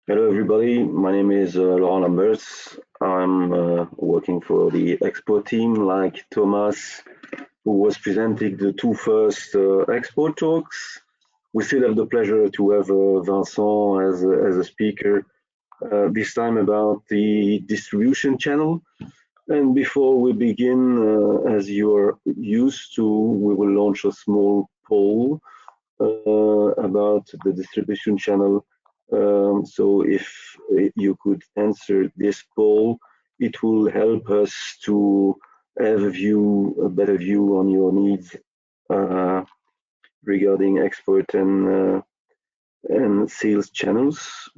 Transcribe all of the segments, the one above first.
Hello, everybody. My name is Laurent Lambers. I'm working for the export team, like Thomas, who was presenting the two first export talks. We still have the pleasure to have Vincent as a speaker, this time about the distribution channel. And before we begin, as you're used to, we will launch a small poll about the distribution channel. So if you could answer this poll, it will help us to have a better view on your needs uh, regarding export and sales channels.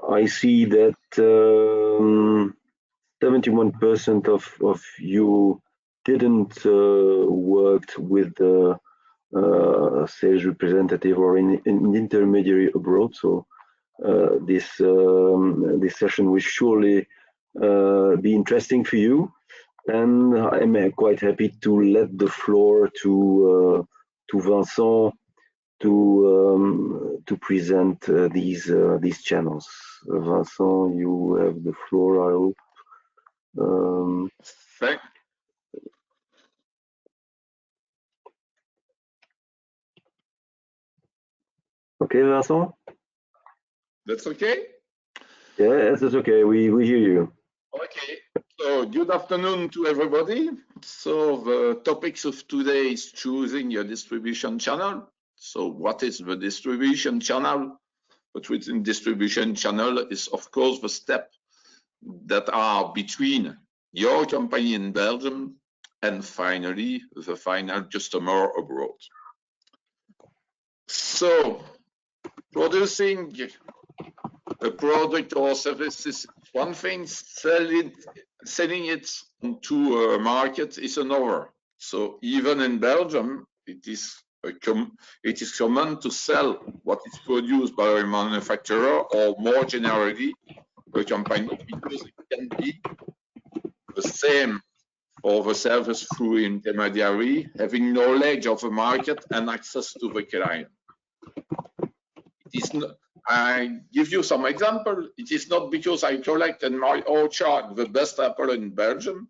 I see that 71% of you didn't worked with the sales representative or in intermediary abroad. So this session will surely be interesting for you, and I'm quite happy to let the floor to Vincent to present these channels. Vincent, you have the floor. I hope. Thank, Okay, Vincent. that's okay? Yes, it's okay. We hear you. Okay. So good afternoon to everybody. So the topics of today is choosing your distribution channel. So what is the distribution channel? But within distribution channel is of course the step that are between your company in Belgium and finally the final customer abroad. So producing a product or service is one thing, selling it to a market is another. So even in Belgium, it is common to sell what is produced by a manufacturer or more generally a company, because it can be the same for the service through intermediary, having knowledge of the market and access to the client. It is not, I give you some example. It is not because I collect in my orchard the best apple in Belgium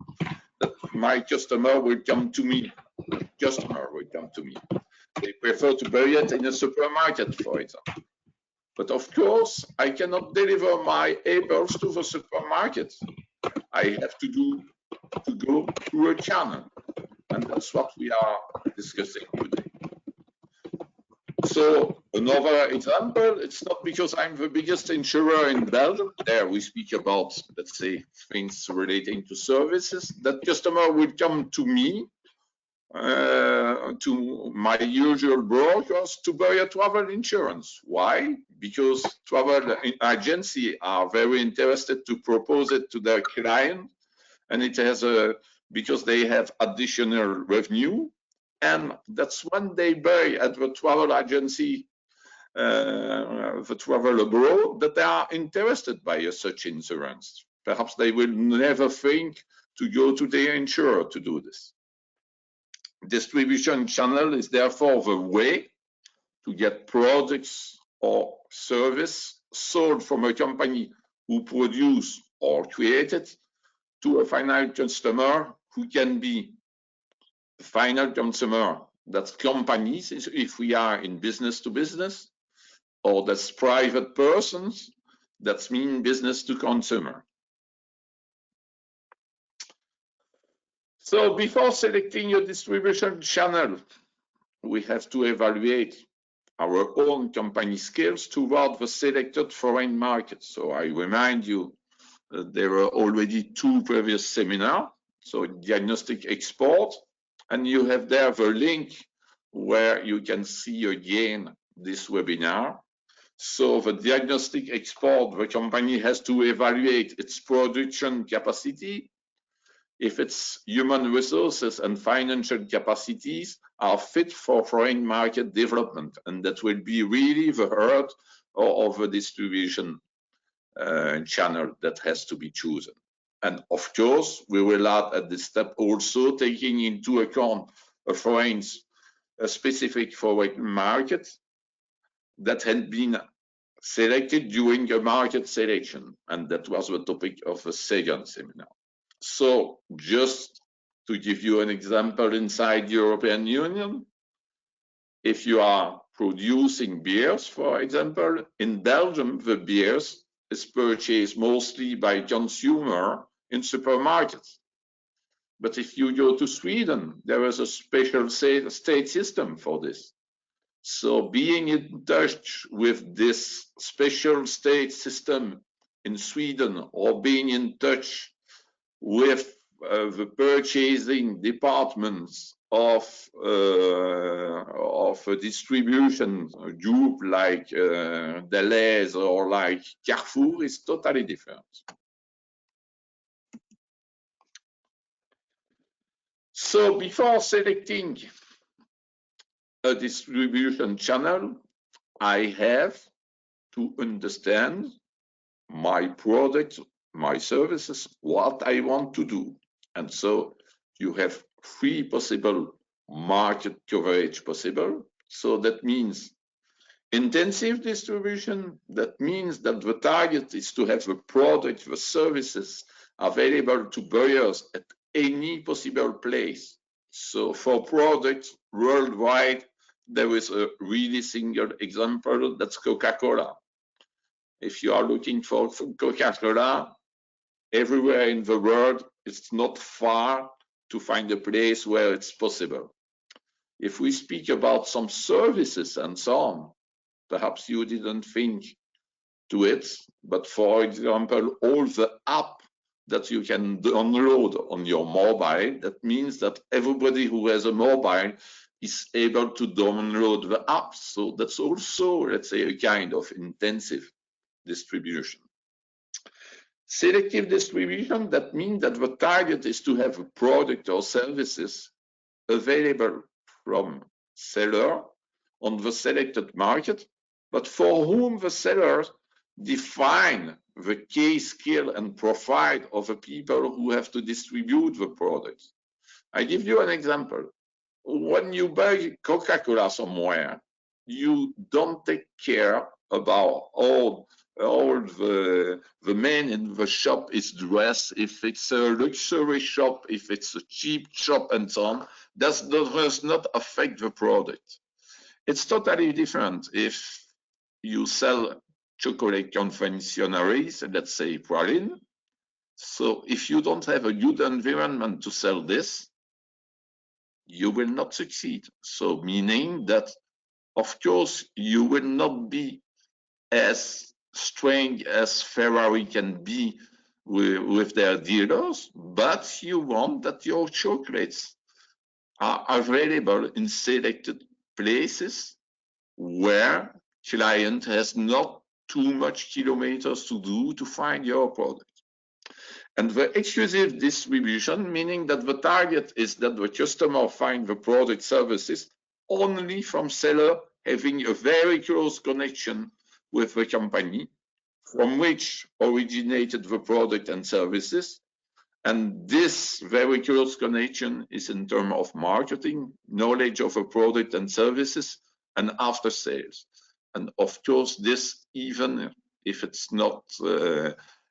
that my customer will come to me. Customer will come to me. They prefer to buy it in a supermarket, for example. But of course, I cannot deliver my apples to the supermarket. I have to go through a channel, and that's what we are discussing today. So another example, it's not because I'm the biggest insurer in Belgium. There we speak about, let's say, things relating to services. That customer will come to me, to my usual brokers to buy a travel insurance. Why? Because travel agency are very interested to propose it to their client, and it has because they have additional revenue. And that's when they buy at the travel agency, the travel abroad, that they are interested by such insurance. Perhaps they will never think to go to the insurer to do this. Distribution channel is therefore the way to get products or service sold from a company who produce or created to a final customer who can be final consumer, that's companies if we are in business to business, or that's private persons, that's mean business to consumer. So before selecting your distribution channel, we have to evaluate our own company skills toward the selected foreign market. So I remind you that there were already two previous seminars, so diagnostic export, and you have there the link where you can see again this webinar. So the diagnostic export, the company has to evaluate its production capacity, if its human resources and financial capacities are fit for foreign market development, and that will be really the heart of the distribution channel that has to be chosen. And of course, we will add at this step also taking into account a specific foreign market that had been selected during a market selection, and that was the topic of the second seminar. So just to give you an example inside the European Union, if you are producing beers, for example, in Belgium, the beers is purchased mostly by consumer in supermarkets. But if you go to Sweden, there is a special state system for this. So being in touch with this special state system in Sweden, or being in touch with the purchasing departments of a distribution group like Deleuze or like Carrefour is totally different. So before selecting a distribution channel, I have to understand my product, my services, what I want to do. And so you have 3 possible market coverage possible. So that means intensive distribution. That means that the target is to have the product, the services available to buyers at any possible place. So for products worldwide, there is a really single example, that's Coca-Cola. If you are looking for Coca-Cola everywhere in the world, it's not far to find a place where it's possible. If we speak about some services and so on, perhaps you didn't think to it, but for example, all the app that you can download on your mobile, that means that everybody who has a mobile is able to download the app. So that's also, let's say, a kind of intensive distribution. Selective distribution, that means that the target is to have a product or services available from seller on the selected market, but for whom the sellers define the key skill and profile of the people who have to distribute the products. I give you an example. When you buy Coca-Cola somewhere, you don't take care about all the man in the shop is dressed, if it's a luxury shop, if it's a cheap shop, and so on. That does not affect the product. It's totally different if you sell chocolate confectionaries, let's say praline. So if you don't have a good environment to sell this, you will not succeed. So meaning that, of course, you will not be as strong as Ferrari can be with their dealers, but you want that your chocolates are available in selected places where client has not too much kilometers to do to find your product. And the exclusive distribution, meaning that the target is that the customer find the product services only from seller having a very close connection with the company from which originated the product and services. And this very close connection is in terms of marketing, knowledge of a product and services, and after sales. And of course, this, even if it's not,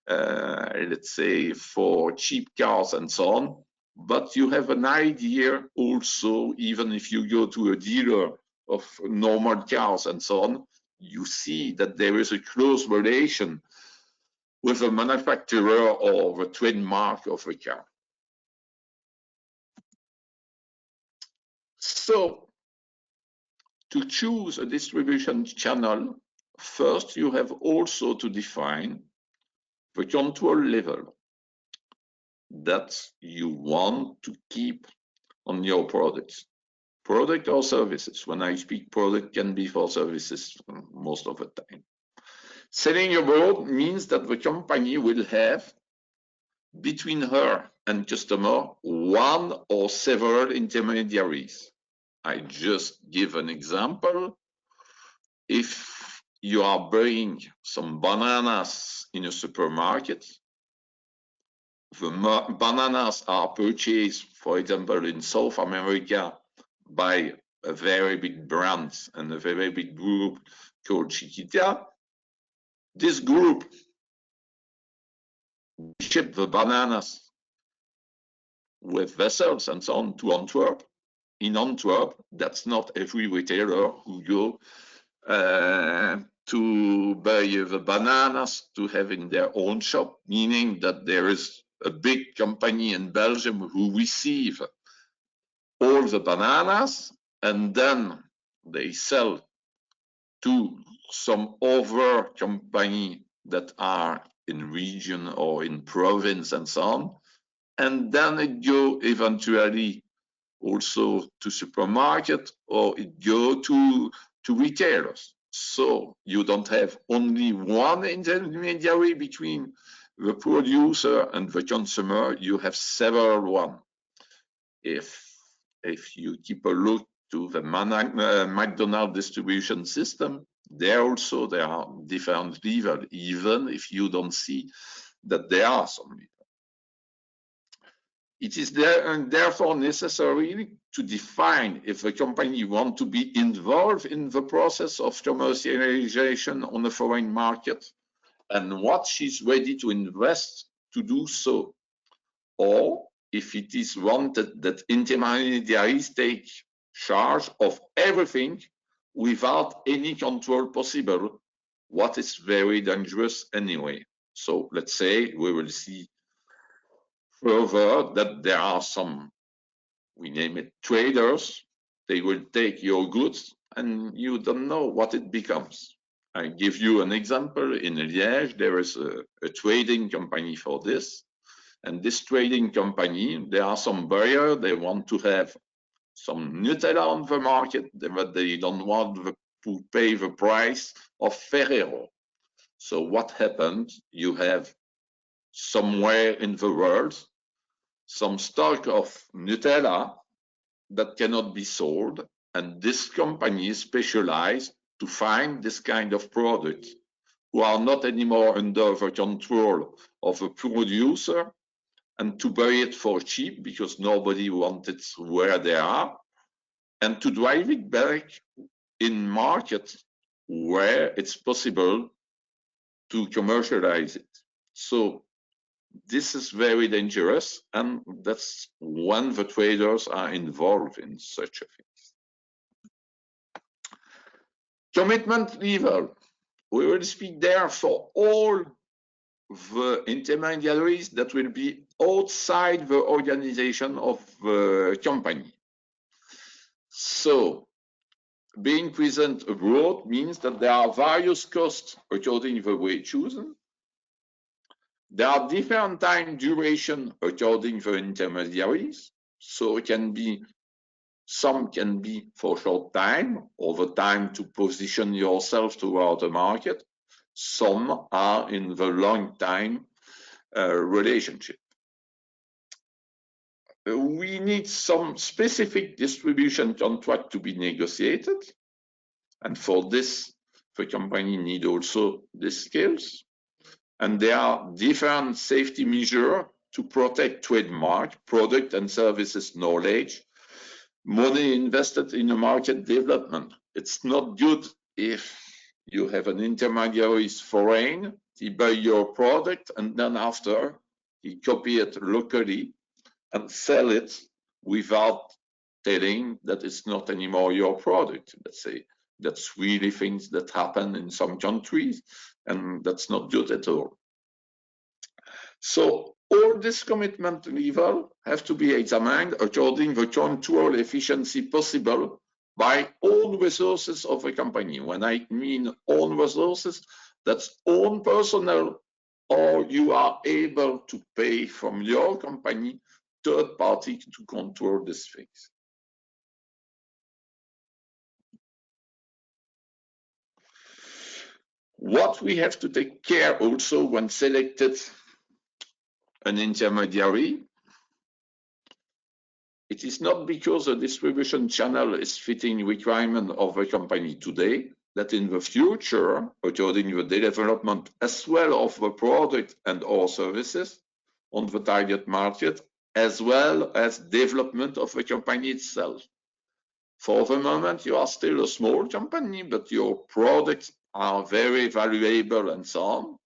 let's say, for cheap cars and so on, but you have an idea also, even if you go to a dealer of normal cars and so on, you see that there is a close relation with the manufacturer or the trademark of the car. So, to choose a distribution channel, first you have also to define the control level that you want to keep on your products. Product or services. When I speak product, can be for services most of the time. Selling abroad means that the company will have between her and customer one or several intermediaries. I just give an example. If you are buying some bananas in a supermarket, the bananas are purchased, for example, in South America by a very big brand and a very big group called Chiquita. This group shipped the bananas with vessels and so on to Antwerp. In Antwerp, that's not every retailer who go to buy the bananas to have in their own shop, meaning that there is a big company in Belgium who receive all the bananas and then they sell to some other company that are in region or in province and so on. And then it go eventually also to supermarket or it go to retailers. So you don't have only one intermediary between the producer and the consumer, you have several one. If you keep a look to the McDonald's distribution system, there are different levels, even if you don't see that there are some levels. It is therefore necessary to define if a company wants to be involved in the process of commercialization on a foreign market and what she's ready to invest to do so, or if it is wanted that intermediaries take charge of everything without any control possible, what is very dangerous anyway. So let's say we will see further that there are some, we name it traders, they will take your goods and you don't know what it becomes. I give you an example. In Liège, there is a trading company for this. And this trading company, there are some buyers, they want to have some Nutella on the market, but they don't want to pay the price of Ferrero. So what happened? You have somewhere in the world some stock of Nutella that cannot be sold, and this company is specialized to find this kind of product who are not anymore under the control of a producer and to buy it for cheap because nobody wants it where they are, and to drive it back in market where it's possible to commercialize it. So this is very dangerous, and that's when the traders are involved in such a thing. Commitment level. We will speak there for all the intermediaries that will be outside the organization of the company. So being present abroad means that there are various costs according to the way chosen. There are different time duration according to the intermediaries. So it can be, some can be for short time, or the time to position yourself throughout the market. Some are in the long time relationship. We need some specific distribution contract to be negotiated. And for this, the company need also the skills. And there are different safety measures to protect trademark, product and services knowledge, money invested in a market development. It's not good if you have an intermediary foreign, he buy your product and then after he copy it locally and sell it without telling that it's not anymore your product. Let's say that's really things that happen in some countries, and that's not good at all. So all this commitment level have to be examined according to the control efficiency possible by all resources of a company. When I mean own resources, that's own personnel, or you are able to pay from your company third party to control these things. What we have to take care also when selected an intermediary, it is not because the distribution channel is fitting requirement of a company today, that in the future, according to the development as well of the product and or services on the target market, as well as development of the company itself. For the moment, you are still a small company, but your products are very valuable and so on.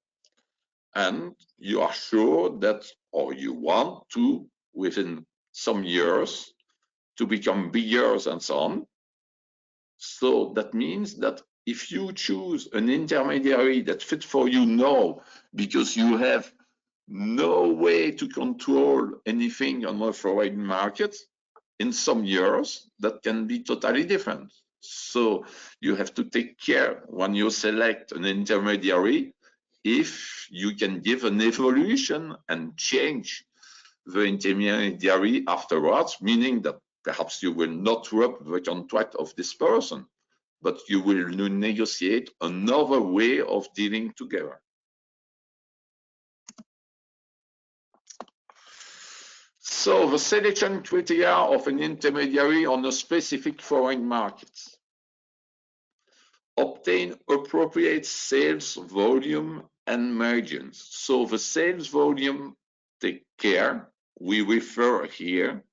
And you are sure that, or you want to, within some years, to become bigger and so on. So that means that if you choose an intermediary that fits for you now, because you have no way to control anything on the foreign market, in some years, that can be totally different. So you have to take care when you select an intermediary, if you can give an evolution and change the intermediary afterwards, meaning that perhaps you will not drop the contract of this person, but you will negotiate another way of dealing together. So the selection criteria of an intermediary on a specific foreign market. Obtain appropriate sales volume and margins. So the sales volume, take care, we refer here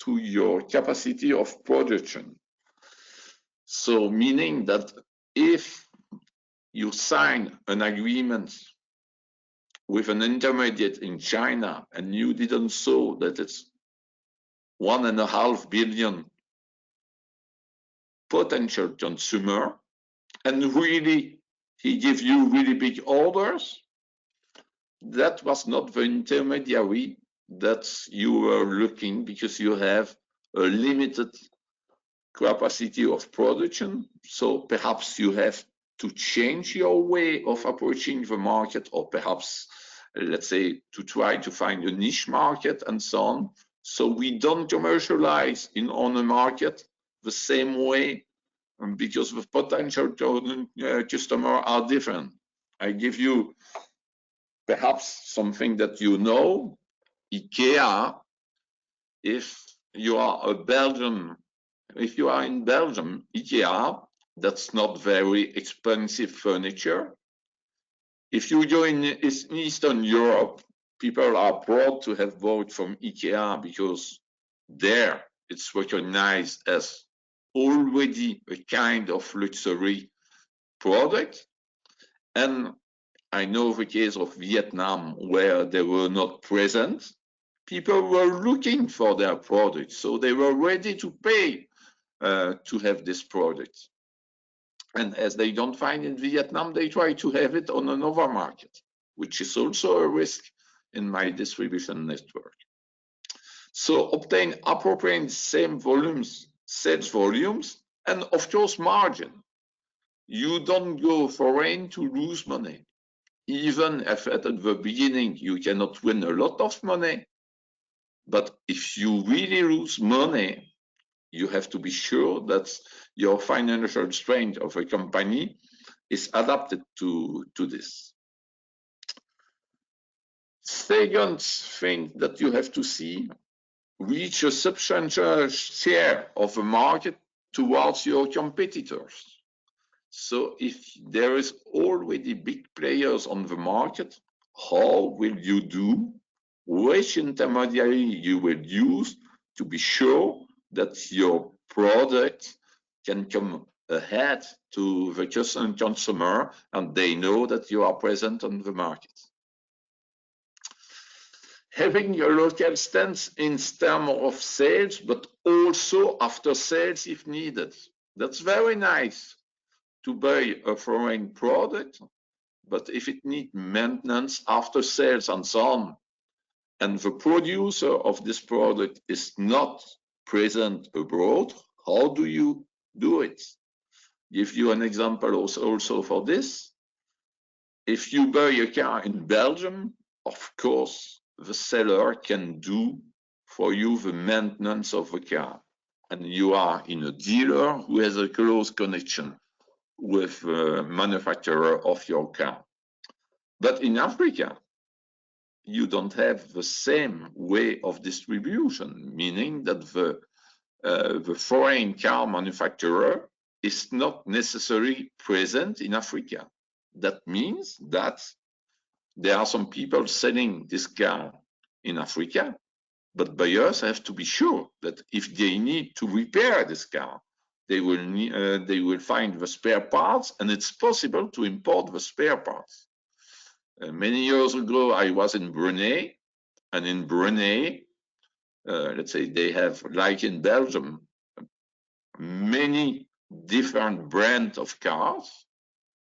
to your capacity of production. So meaning that if you sign an agreement with an intermediate in China and you didn't show that it's 1.5 billion potential consumer, and really he gives you really big orders, that was not the intermediary that you were looking, because you have a limited capacity of production. So perhaps you have to change your way of approaching the market, or perhaps, let's say, to try to find a niche market and so on. So we don't commercialize on a market the same way, because the potential customers are different. I give you perhaps something that you know, IKEA. If you are a Belgian, if you are in Belgium, IKEA, that's not very expensive furniture. If you go in Eastern Europe, people are proud to have bought from IKEA, because there it's recognized as already a kind of luxury product. And I know the case of Vietnam, where they were not present. People were looking for their products, so they were ready to pay to have this product. And as they don't find in Vietnam, they try to have it on another market, which is also a risk in my distribution network. So obtain appropriate same volumes, sales volumes, and of course margin. You don't go foreign to lose money. Even if at the beginning you cannot win a lot of money, but if you really lose money, you have to be sure that your financial strength of a company is adapted to this. Second thing that you have to see, reach a substantial share of the market towards your competitors. So if there is already big players on the market, how will you do? Which intermediary you will use to be sure that your product can come ahead to the consumer and they know that you are present on the market. Having a local stance in terms of sales, but also after sales if needed. That's very nice to buy a foreign product, but if it needs maintenance after sales and so on, and the producer of this product is not present abroad, how do you do it? Give you an example also for this. If you buy a car in Belgium, of course, the seller can do for you the maintenance of the car. And you are in a dealer who has a close connection with the manufacturer of your car. But in Africa, you don't have the same way of distribution, meaning that the foreign car manufacturer is not necessarily present in Africa. That means that there are some people selling this car in Africa, but buyers have to be sure that if they need to repair this car they will find the spare parts, and it's possible to import the spare parts. Many years ago, I was in Brunei, and in Brunei, let's say they have, like in Belgium, many different brands of cars,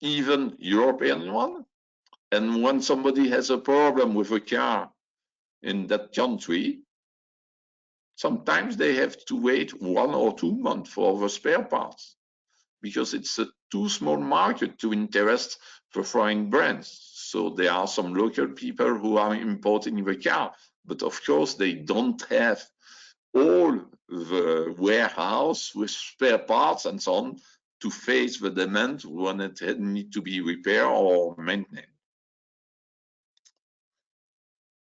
even European one. And when somebody has a problem with a car in that country, sometimes they have to wait 1 or 2 months for the spare parts, because it's a too small market to interest for foreign brands. So there are some local people who are importing the car, but of course they don't have all the warehouse with spare parts and so on to face the demand when it needs to be repaired or maintained.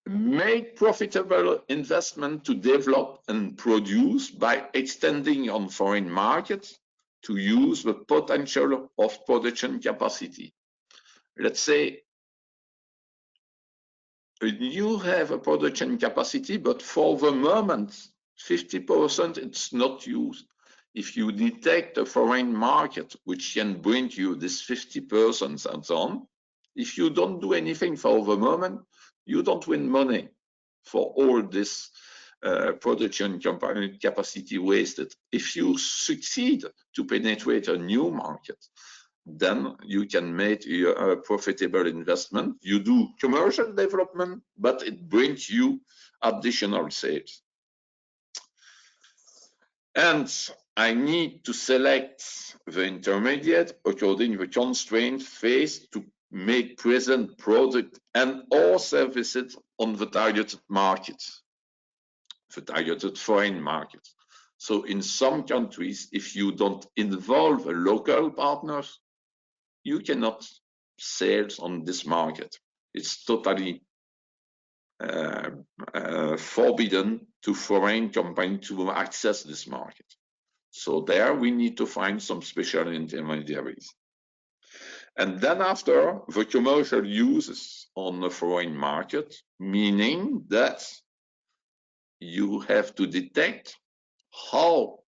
Make profitable investment to develop and produce by extending on foreign markets to use the potential of production capacity. Let's say you have a production capacity, but for the moment, 50% it's not used. If you detect a foreign market which can bring you this 50% and so on, if you don't do anything for the moment, you don't win money for all this production capacity wasted. If you succeed to penetrate a new market, then you can make a profitable investment. You do commercial development, but it brings you additional sales. And I need to select the intermediate according to the constraint phase to make present product and or services on the targeted market, the targeted foreign market. So in some countries, if you don't involve a local partners, you cannot sell on this market. It's totally forbidden to foreign companies to access this market. So there we need to find some special intermediaries. And then after, the commercial uses on the foreign market, meaning that you have to detect how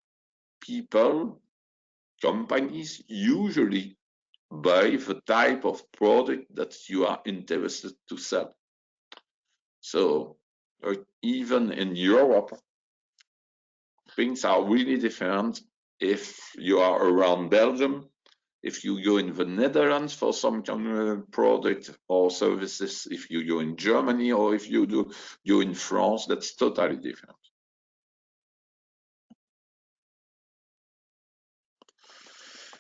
people, companies usually buy the type of product that you are interested to sell. So even in Europe, things are really different. If you are around Belgium, if you go in the Netherlands for some kind of product or services, if you go in Germany, or if you go in France, that's totally different.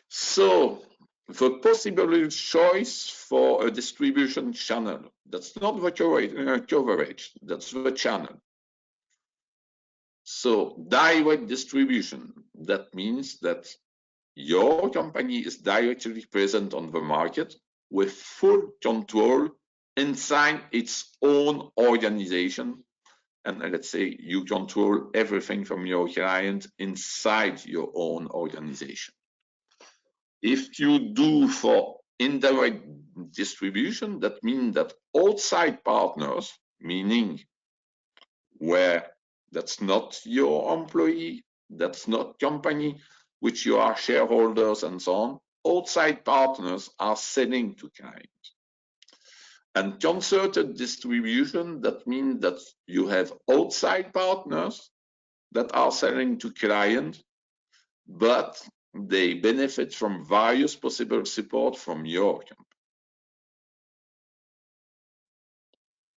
So the possible choice for a distribution channel, that's not the coverage, that's the channel. So direct distribution, that means that your company is directly present on the market with full control inside its own organization. And let's say you control everything from your client inside your own organization. If you do for indirect distribution, that means that outside partners, meaning where that's not your employee, that's not company, which you are shareholders and so on, outside partners are selling to clients. And concerted distribution, that means that you have outside partners that are selling to clients, but they benefit from various possible support from your company.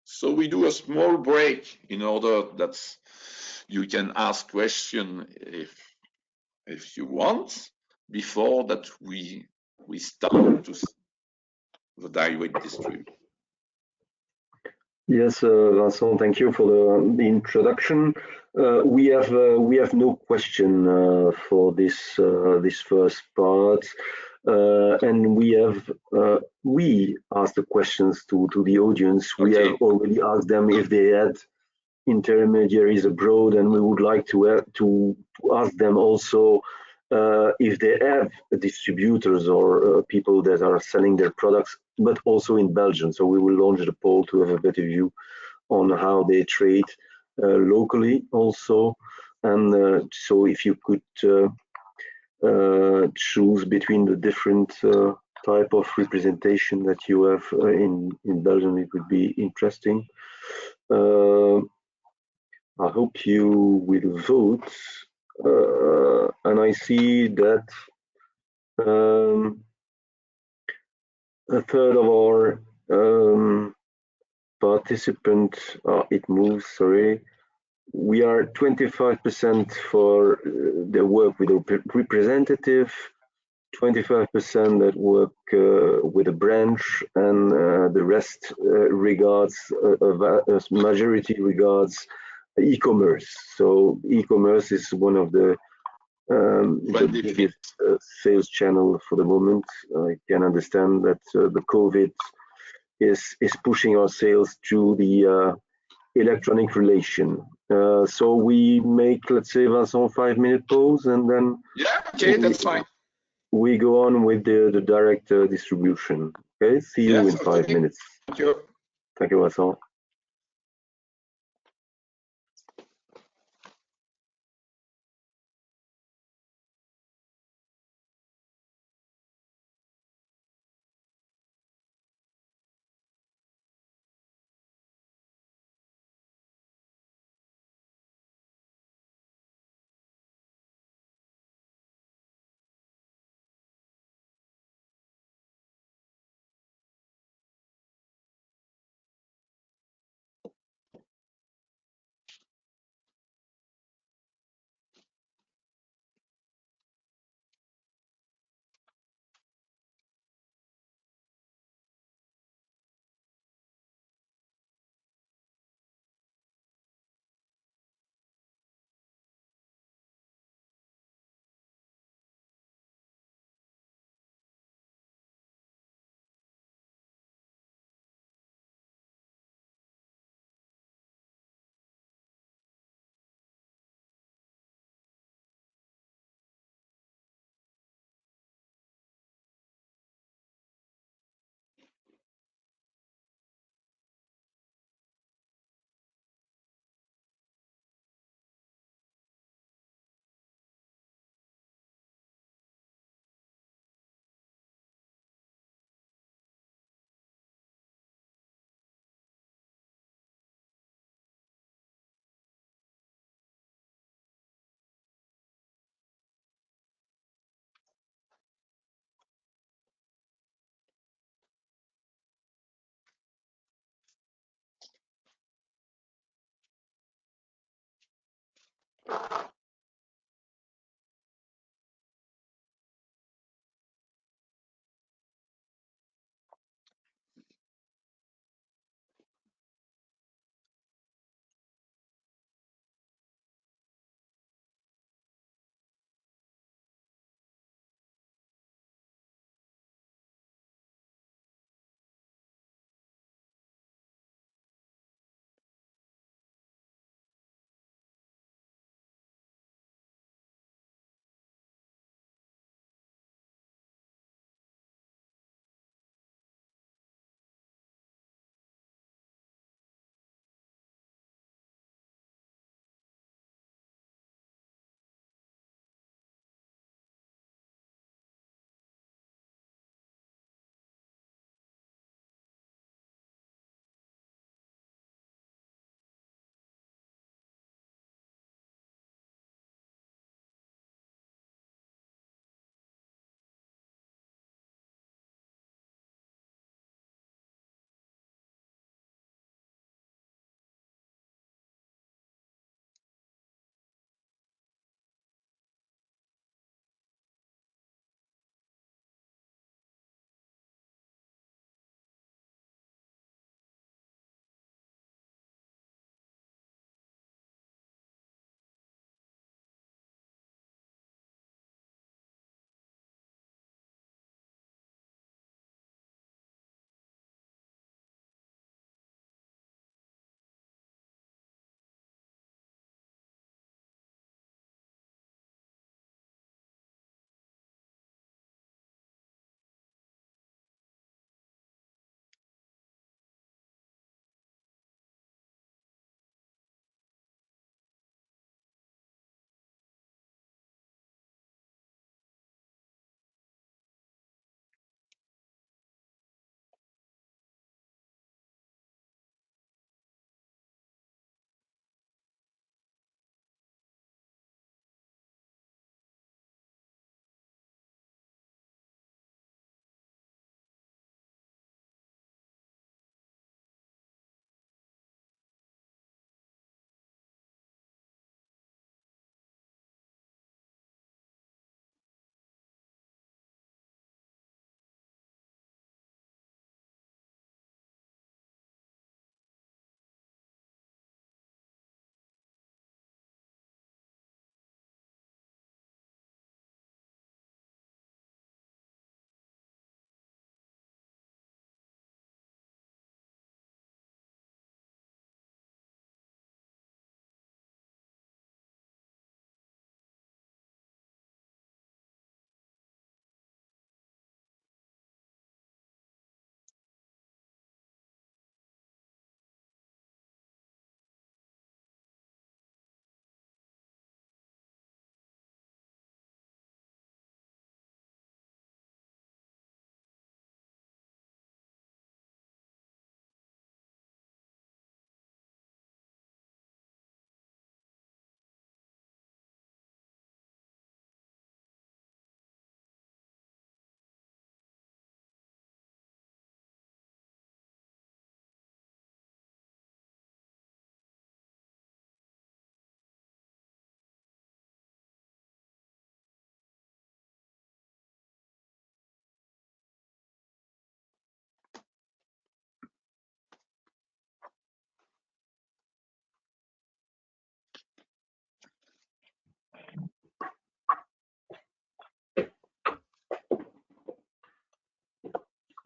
So we do a small break in order that you can ask questions if you want, before that we start to the direct distribution. Yes, Vincent, thank you for the introduction. We have no question for this first part, and we asked the questions to the audience. Okay. We have already asked them if they had intermediaries abroad, and we would like to ask them also if they have distributors or people that are selling their products, but also in Belgium. So we will launch the poll to have a better view on how they trade locally also. And so if you could choose between the different type of representation that you have in Belgium, it would be interesting. I hope you will vote. And I see that a third of our participants, it moves, sorry. We are 25% for the work with a representative, 25% that work with a branch, and the rest regards, a majority regards e-commerce. So e-commerce is one of the biggest sales channel for the moment. I can understand that the COVID is pushing our sales to the electronic relation. So we make, let's say, Vincent, 5-minute pause, and then yeah, okay, that's fine. We go on with the direct distribution. Okay, see you Yes, in 5 minutes. thank you. Thank you, Vincent.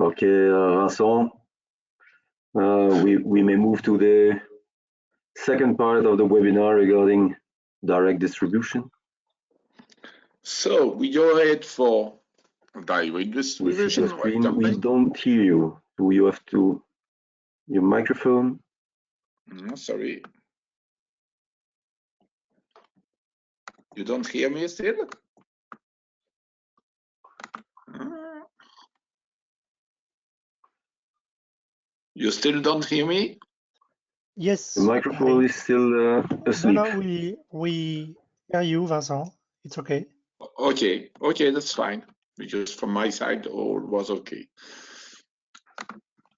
Okay, Vincent, we may move to the second part of the webinar regarding direct distribution. So we go ahead for direct We see distribution. your screen. We don't hear you. Do you have to your microphone? Sorry. You don't hear me still? You still don't hear me? Yes. The microphone is still asleep. No, we hear you, Vincent. It's okay. Okay, that's fine. Because from my side, all was okay.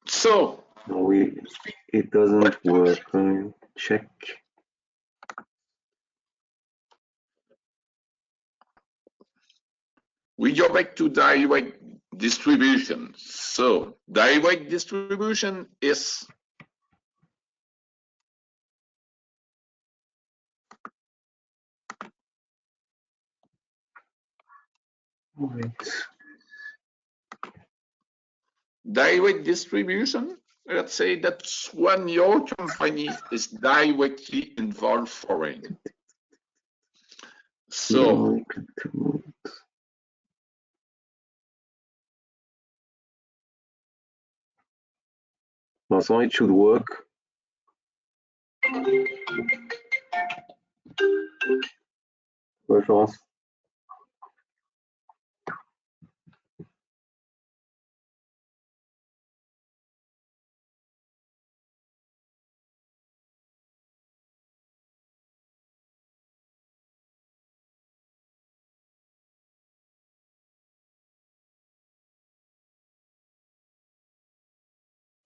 So No, it doesn't work. Check. we go back to direct distribution. So direct distribution is direct distribution. Let's say that's when your company is directly involved foreign. So Vincent, it should work. Reference.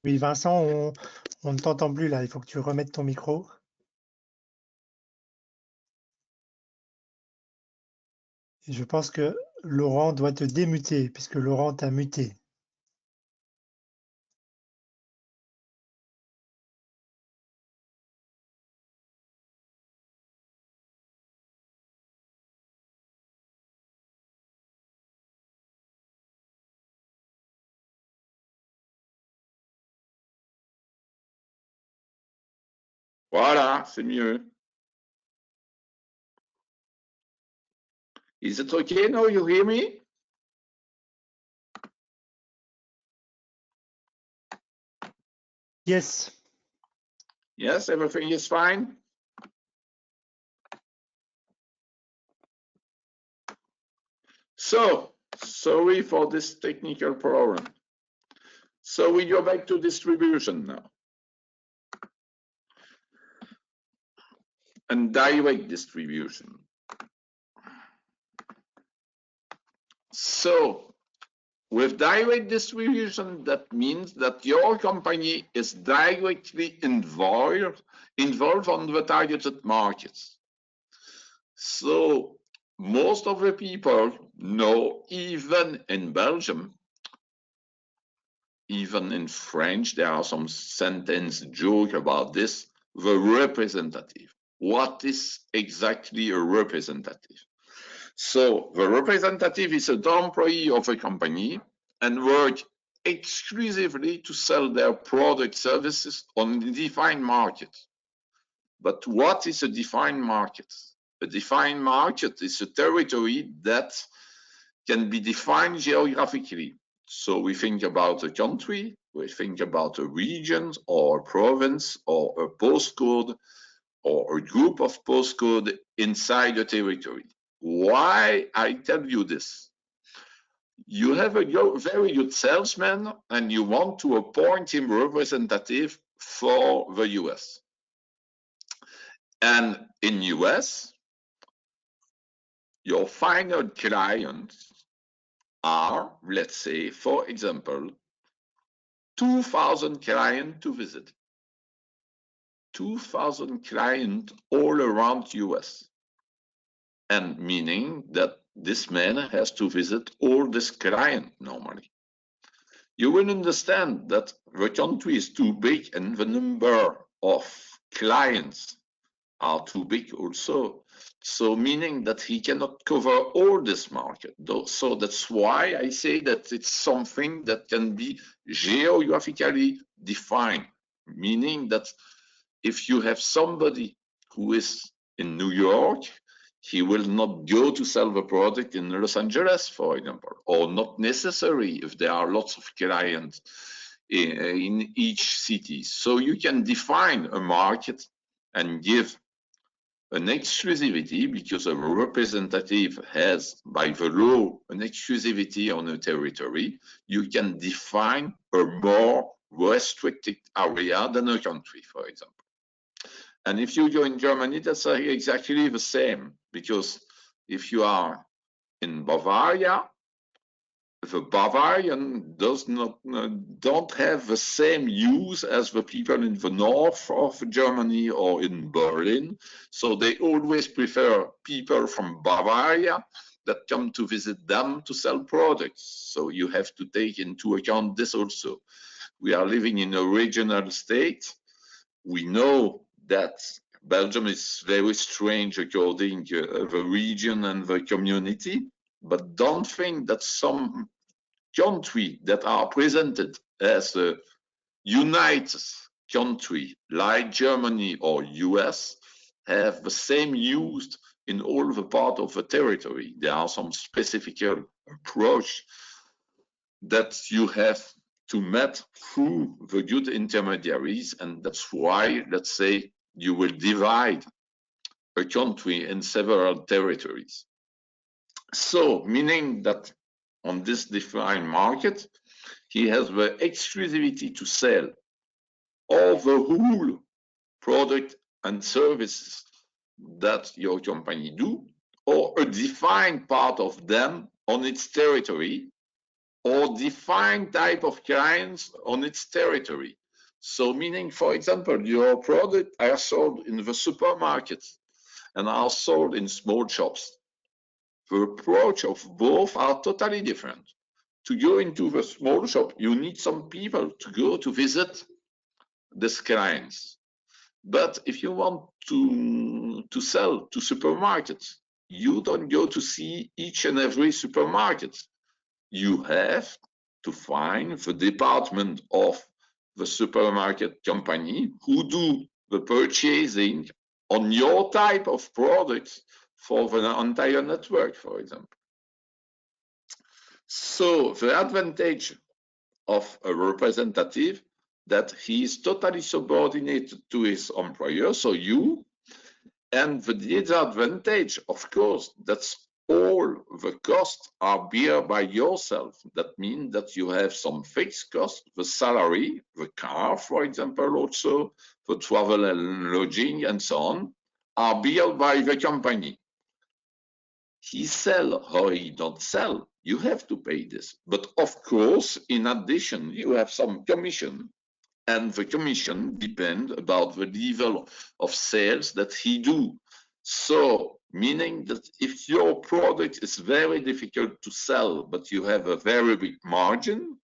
Oui, Vincent, on ne t'entend plus là. Il faut que tu remettes ton micro. Et je pense que Laurent doit te démuter puisque Laurent t'a muté. voilà, c'est mieux. Is it okay now? You hear me? Yes. Yes, everything is fine. So sorry for this technical problem. So we go back to distribution now. And direct distribution. So with direct distribution, that means that your company is directly involved on the targeted markets. So most of the people know, even in Belgium, even in French, there are some sentence joke about this, the representative. What is exactly a representative? So the representative is an employee of a company and work exclusively to sell their product services on a defined market. But what is a defined market? A defined market is a territory that can be defined geographically. So we think about a country, we think about a region or a province or a postcode or a group of postcode inside a territory. Why I tell you this? You have a very good salesman and you want to appoint him representative for the US. And in US, your final clients are, let's say, for example, 2,000 clients to visit. 2,000 clients all around US. And meaning that this man has to visit all this client normally. You will understand that the country is too big and the number of clients are too big also. So meaning that he cannot cover all this market. So that's why I say that it's something that can be geographically defined, meaning that if you have somebody who is in New York, he will not go to sell the product in Los Angeles, for example, or not necessary if there are lots of clients in each city. So you can define a market and give an exclusivity, because a representative has, by the law, an exclusivity on a territory. You can define a more restricted area than a country, for example. And if you go in Germany, that's exactly the same, because if you are in Bavaria, the Bavarian don't have the same use as the people in the north of Germany or in Berlin. So they always prefer people from Bavaria that come to visit them to sell products. So you have to take into account this also. We are living in a regional state. We know that Belgium is very strange according to the region and the community, but don't think that some countries that are presented as a united country like Germany or US have the same use in all the part of the territory. There are some specific approach that you have to meet through the good intermediaries, and that's why, let's say, you will divide a country in several territories. So, meaning that on this defined market, he has the exclusivity to sell all the whole product and services that your company do, or a defined part of them on its territory, or defined type of clients on its territory. So meaning, for example, your product are sold in the supermarkets and are sold in small shops. The approach of both are totally different. To go into the small shop, you need some people to go to visit these clients. But if you want to sell to supermarkets, you don't go to see each and every supermarket. You have to find the department of the supermarket company who do the purchasing on your type of products for the entire network, for example. So the advantage of a representative that he is totally subordinated to his employer, so you, and the disadvantage, of course, that's all the costs are bear by yourself. That means that you have some fixed costs, the salary, the car, for example, also the travel and lodging and so on, are bear by the company. He sell or he don't sell, you have to pay this. But of course, in addition, you have some commission, and the commission depend about the level of sales that he do. So meaning that if your product is very difficult to sell, but you have a very big margin,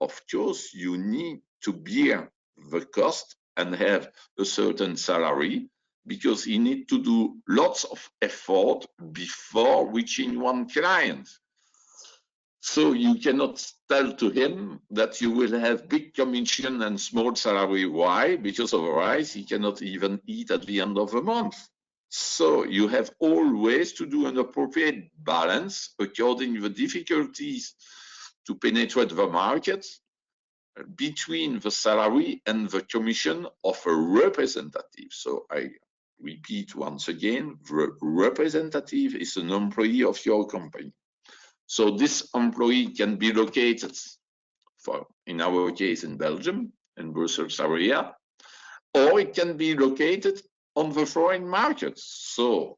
of course you need to bear the cost and have a certain salary, because you need to do lots of effort before reaching one client. So you cannot tell to him that you will have big commission and small salary. Why? Because otherwise he cannot even eat at the end of the month. So you have always to do an appropriate balance according to the difficulties to penetrate the market between the salary and the commission of a representative. So I repeat once again, the representative is an employee of your company. So this employee can be located, in our case, in Belgium, in Brussels area, or it can be located on the foreign markets. So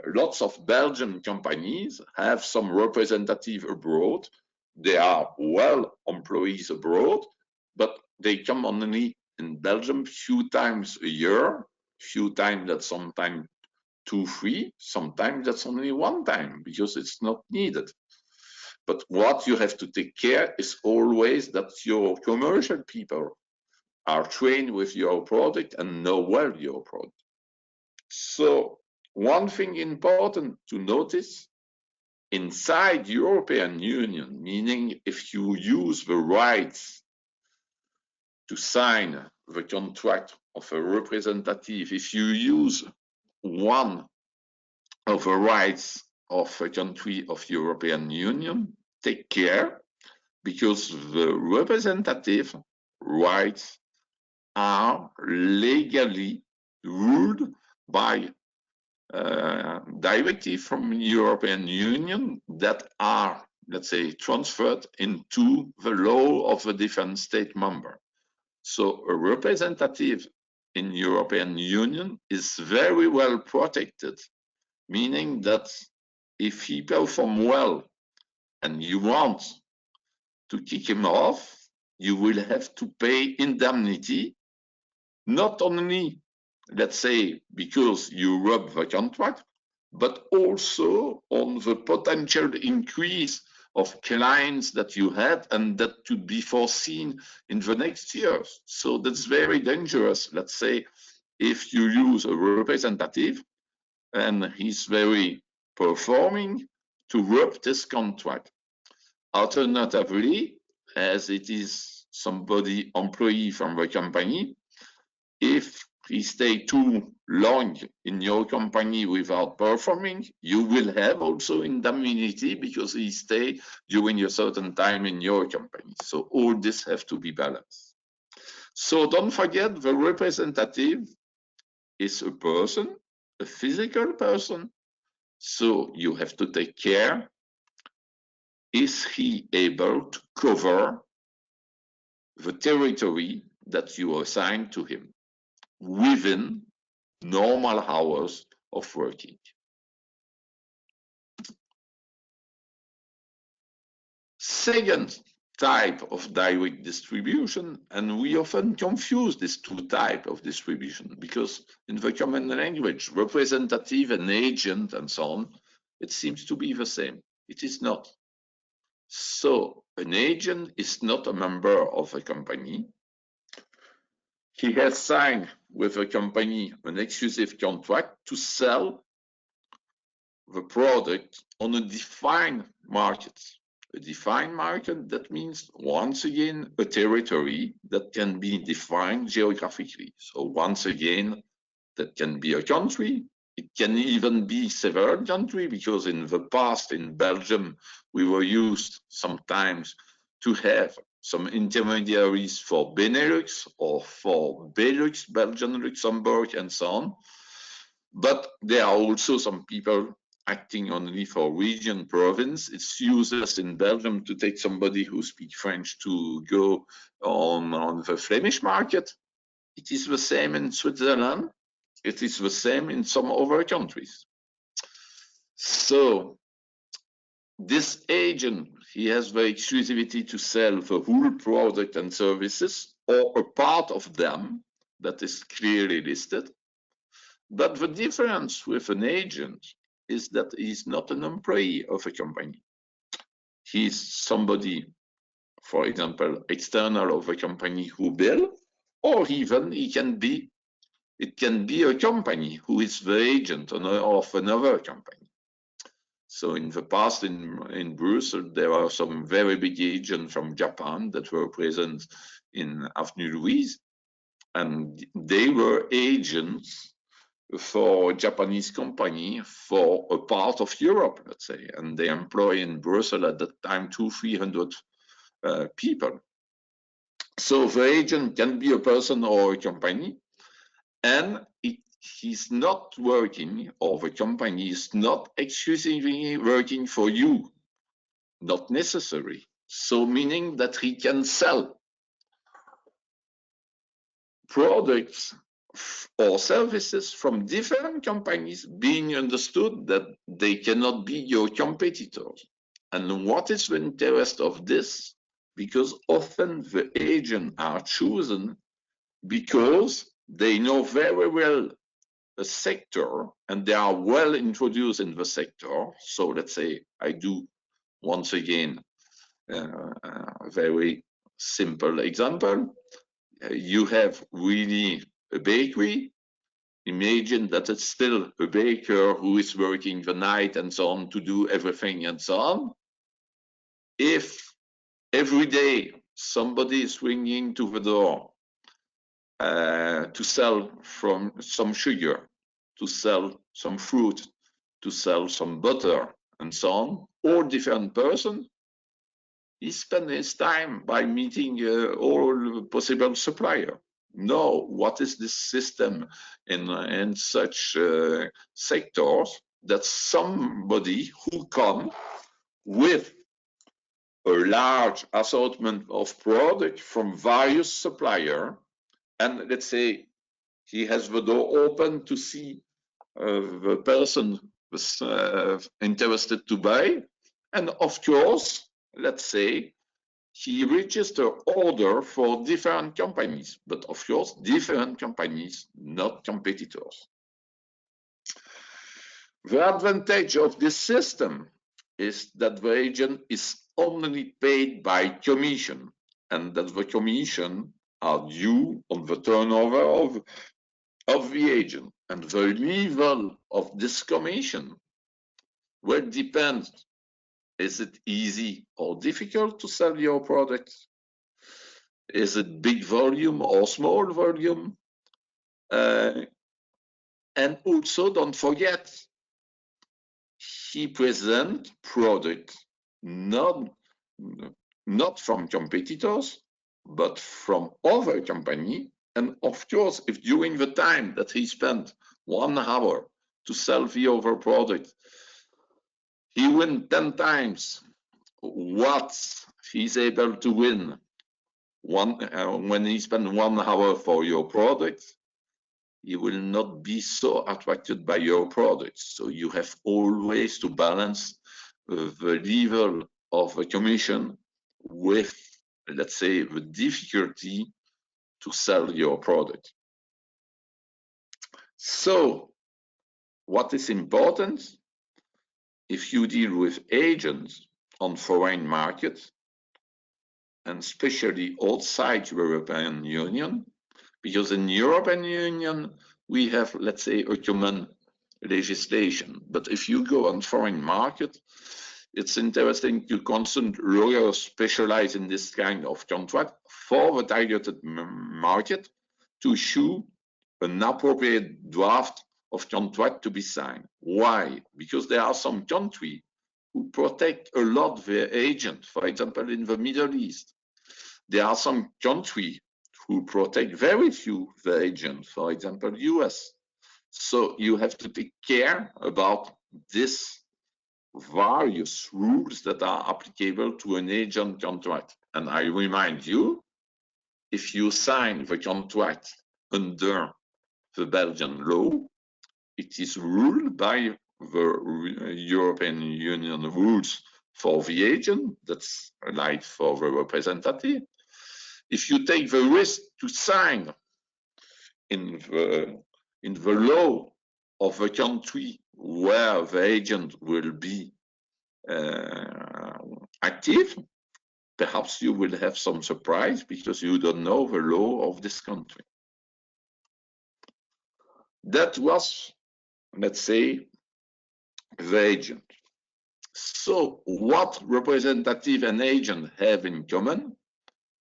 lots of Belgian companies have some representative abroad. They are well employees abroad, but they come only in Belgium few times a year, few times, that sometimes 2, 3, sometimes that's only one time because it's not needed. But what you have to take care is always that your commercial people are trained with your product and know well your product. So one thing important to notice, inside European Union, meaning if you use the rights to sign the contract of a representative, if you use one of the rights of a country of European Union, take care, because the representative rights are legally ruled by directive from European Union that are, let's say, transferred into the law of the different state member. So a representative in European Union is very well protected, meaning that if he performs well and you want to kick him off, you will have to pay indemnity, not only, let's say, because you rob the contract, but also on the potential increase of clients that you had and that could be foreseen in the next years. So that's very dangerous, let's say, if you use a representative and he's very performing to rob this contract. Alternatively, as it is somebody employee from the company, if he stay too long in your company without performing, you will have also indemnity because he stay during a certain time in your company. So all this have to be balanced. So don't forget, the representative is a person, a physical person. So you have to take care. Is he able to cover the territory that you assign to him within normal hours of working? Second type of direct distribution, and we often confuse these two types of distribution because in the common language, representative and agent and so on, it seems to be the same. It is not. So an agent is not a member of a company. He has signed with a company an exclusive contract to sell the product on a defined market. A defined market, that means, once again, a territory that can be defined geographically. So once again, that can be a country. It can even be several countries, because in the past in Belgium, we were used sometimes to have some intermediaries for Benelux or for Belux, Belgium, Luxembourg, and so on. But there are also some people acting only for region, province. It's useless in Belgium to take somebody who speaks French to go on the Flemish market. It is the same in Switzerland. It is the same in some other countries. So this agent, he has the exclusivity to sell the whole product and services or a part of them that is clearly listed. But the difference with an agent is that he's not an employee of a company. He's somebody, for example, external of a company who bill, or even it can be a company who is the agent of another company. So in the past in Brussels, there are some very big agents from Japan that were present in Avenue Louise, and they were agents for a Japanese company for a part of Europe, let's say, and they employ in Brussels at that time 200-300 people. So the agent can be a person or a company, and he's not working, or the company is not exclusively working for you, not necessary. So meaning that he can sell products or services from different companies, being understood that they cannot be your competitors. And what is the interest of this? Because often the agents are chosen because they know very well a sector and they are well introduced in the sector. So let's say I do once again a very simple example. You have really a bakery imagine that it's still a baker who is working the night and so on to do everything and so on. If every day somebody is ringing to the door to sell from some sugar, to sell some fruit, to sell some butter and so on, all different person, he spends his time by meeting all possible supplier. No, what is this system in such sectors that somebody who come with a large assortment of product from various suppliers, and let's say he has the door open to see the person was interested to buy, and of course, let's say he registered order for different companies, but of course, different companies, not competitors. The advantage of this system is that the agent is only paid by commission, and that the commission are due on the turnover of the agent. And the level of this commission will depend, is it easy or difficult to sell your product? Is it big volume or small volume? And also don't forget, he present product not from competitors, but from other company. And of course, if during the time that he spent 1 hour to sell the other product, he win 10 times what he's able to win when he spend 1 hour for your product, he will not be so attracted by your products. So you have always to balance the level of a commission with, let's say, the difficulty to sell your product. So what is important if you deal with agents on foreign markets, and especially outside European Union, because in European Union we have, let's say, a common legislation. But if you go on foreign market, it's interesting to consult lawyers specialized in this kind of contract for the targeted market to issue an appropriate draft of contract to be signed. Why? Because there are some countries who protect a lot their agent, for example, in the Middle East. There are some countries who protect very few the agent, for example, US. So you have to take care about this various rules that are applicable to an agent contract. And I remind you, if you sign the contract under the Belgian law, it is ruled by the European Union rules for the agent, that's like for the representative. If you take the risk to sign in the law of the country where the agent will be active, perhaps you will have some surprise because you don't know the law of this country. That was, let's say, the agent. So what representative and agent have in common?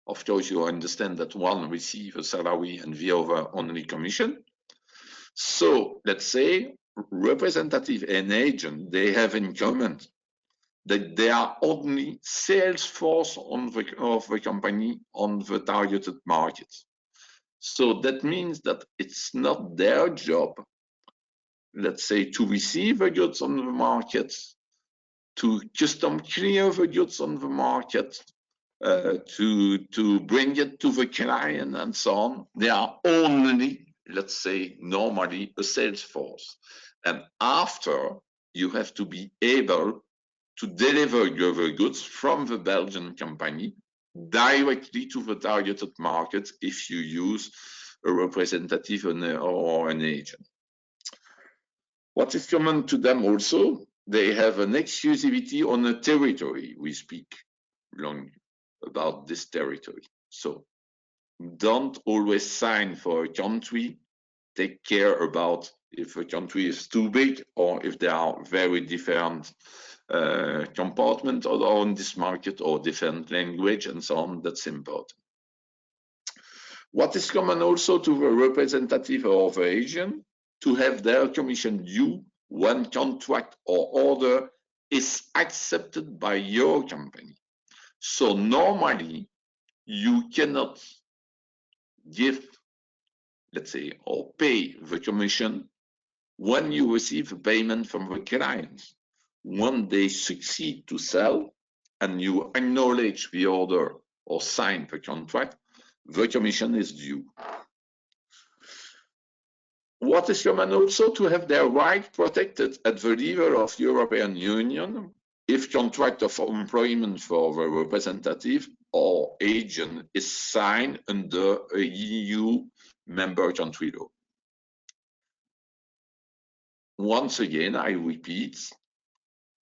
Of course, you understand that one receives a salary and the other only commission. So let's say representative and agent, they have in common that they are only sales force of the company on the targeted market. So that means that it's not their job, let's say, to receive the goods on the market, to custom clear the goods on the market, to bring it to the client and so on. They are only, let's say, normally a sales force. And after, you have to be able to deliver the goods from the Belgian company directly to the targeted market if you use a representative or an agent. What is common to them also, they have an exclusivity on a territory. We speak long about this territory. So don't always sign for a country take care about if a country is too big or if there are very different compartments on this market or different language and so on. That's important. What is common also to the representative of the agent? To have their commission due when contract or order is accepted by your company. So normally you cannot give, let's say, or pay the commission when you receive a payment from the client. When they succeed to sell and you acknowledge the order or sign the contract, the commission is due. What is common also? To have their right protected at the level of European Union if contract of employment for the representative or agent is signed under a EU member country law. Once again, I repeat,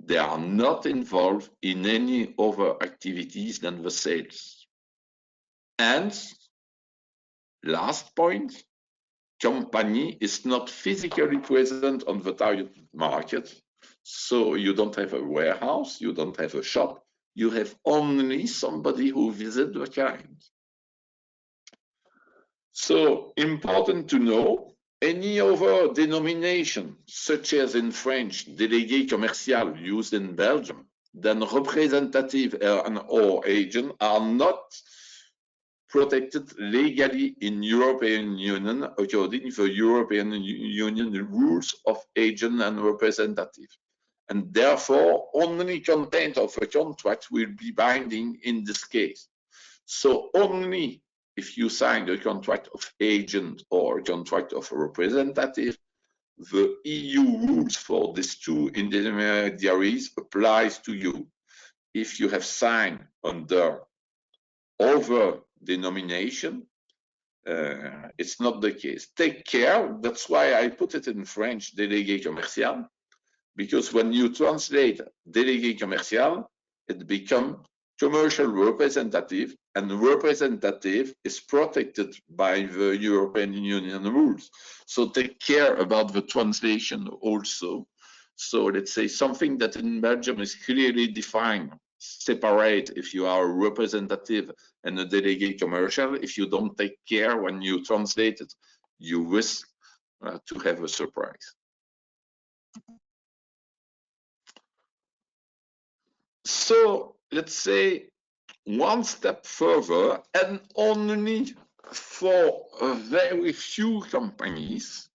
they are not involved in any other activities than the sales. And last point, company is not physically present on the target market. So you don't have a warehouse, you don't have a shop, you have only somebody who visits the client. So important to know, any other denomination, such as in French, délégué commercial used in Belgium, then representative or agent are not protected legally in European Union according to the European Union rules of agent and representative. And therefore, only content of a contract will be binding in this case. So only if you sign a contract of agent or a contract of a representative, the EU rules for these two intermediaries applies to you. If you have signed under other denomination, it's not the case. Take care, that's why I put it in French, délégué commercial, because when you translate délégué commercial, it becomes commercial representative, and representative is protected by the European Union rules. So take care about the translation also. So let's say something that in Belgium is clearly defined, separate if you are a representative and a délégué commercial. If you don't take care when you translate it, you risk to have a surprise. So let's say one step further, and only for a very few companies,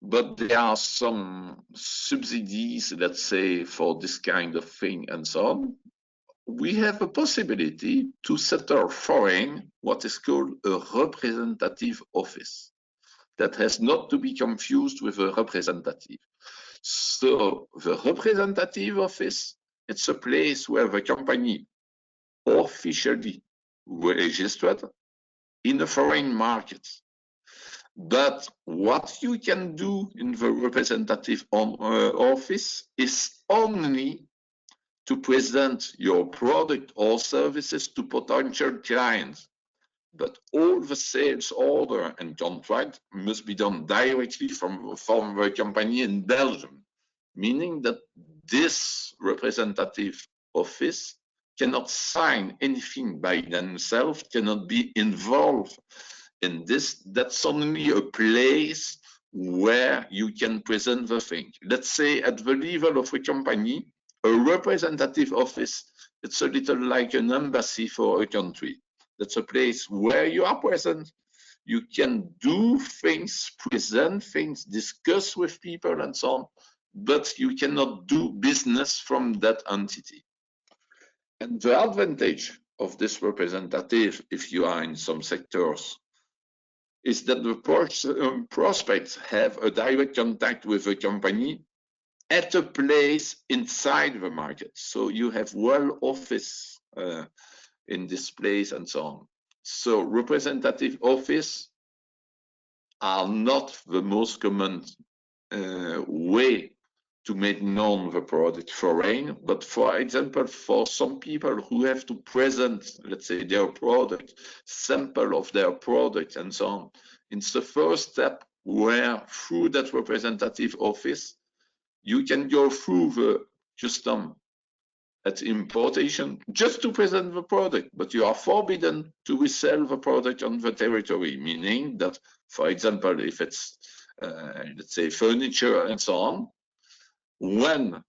but there are some subsidies, let's say, for this kind of thing and so on. We have a possibility to settle foreign what is called a representative office. That has not to be confused with a representative. So the representative office, it's a place where the company officially registered in a foreign market. But what you can do in the representative office is only to present your product or services to potential clients. But all the sales order and contract must be done directly from the company in Belgium, meaning that this representative office cannot sign anything by themselves, cannot be involved in this. That's only a place where you can present the thing. Let's say at the level of a company, a representative office, it's a little like an embassy for a country. That's a place where you are present. You can do things, present things, discuss with people and so on, but you cannot do business from that entity. And the advantage of this representative, if you are in some sectors, is that the prospects have a direct contact with the company at a place inside the market. So you have well office in this place and so on. So representative office are not the most common way to make known the product foreign, but for example, for some people who have to present, let's say, their product, sample of their product and so on, it's the first step where through that representative office, you can go through the custom at importation just to present the product, but you are forbidden to resell the product on the territory, meaning that, for example, if it's, let's say, furniture and so on, when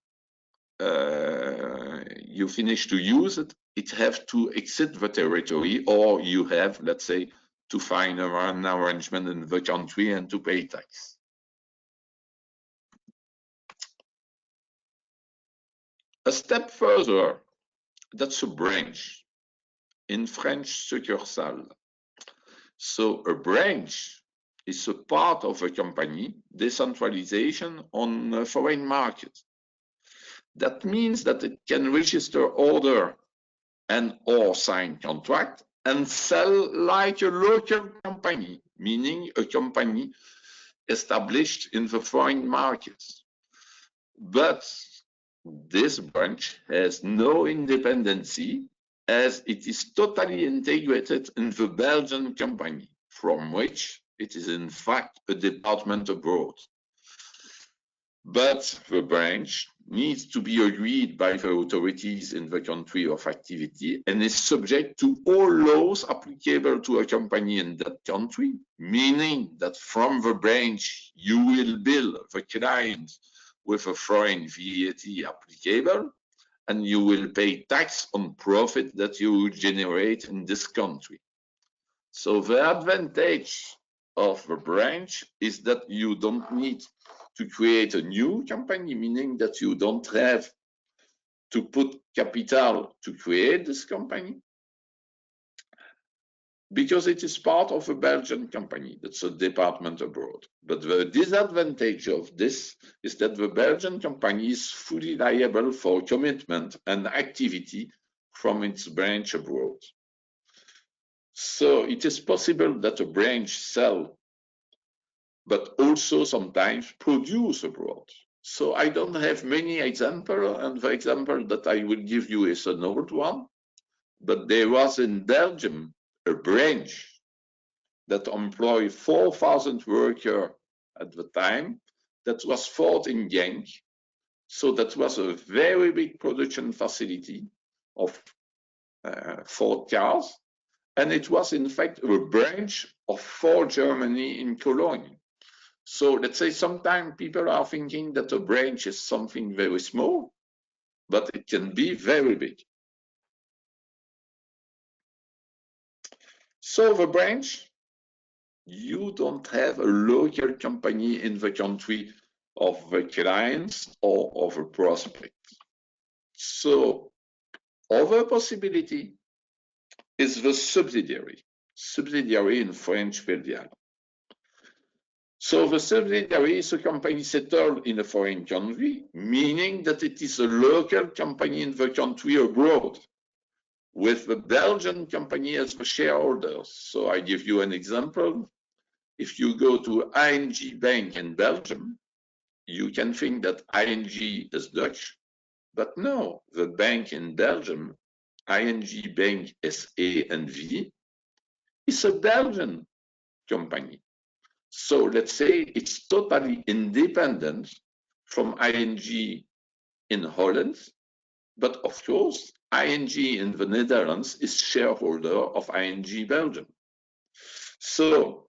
you finish to use it, it has to exit the territory, or you have, let's say, to find an arrangement in the country and to pay tax. A step further, that's a branch. In French, succursale. So a branch is a part of a company, decentralization on a foreign market. That means that it can register order and or sign contract and sell like a local company, meaning a company established in the foreign markets. But this branch has no independency, as it is totally integrated in the Belgian company, from which it is in fact a department abroad. But the branch needs to be agreed by the authorities in the country of activity and is subject to all laws applicable to a company in that country, meaning that from the branch you will bill the client with a foreign VAT applicable, and you will pay tax on profit that you generate in this country. So the advantage of the branch is that you don't need to create a new company, meaning that you don't have to put capital to create this company, because it is part of a Belgian company, that's a department abroad. But the disadvantage of this is that the Belgian company is fully liable for commitment and activity from its branch abroad. So it is possible that a branch sell, but also sometimes produce abroad. So I don't have many examples, and the example that I will give you is an old one, but there was in Belgium a branch that employed 4,000 workers at the time, that was fought in Genk. So that was a very big production facility of Ford cars, and it was in fact a branch of Ford Germany in Cologne. So let's say sometimes people are thinking that a branch is something very small, but it can be very big. So the branch, you don't have a local company in the country of the clients or of a prospect. So other possibility is the subsidiary. Subsidiary in French, filiale. So the subsidiary is a company settled in a foreign country, meaning that it is a local company in the country abroad, with the Belgian company as the shareholders. So I give you an example. If you go to ING Bank in Belgium, you can think that ING is Dutch, but no, the bank in Belgium, ING Bank SA and V, is a Belgian company. So let's say it's totally independent from ING in Holland, but of course, ING in the Netherlands is shareholder of ING Belgium. So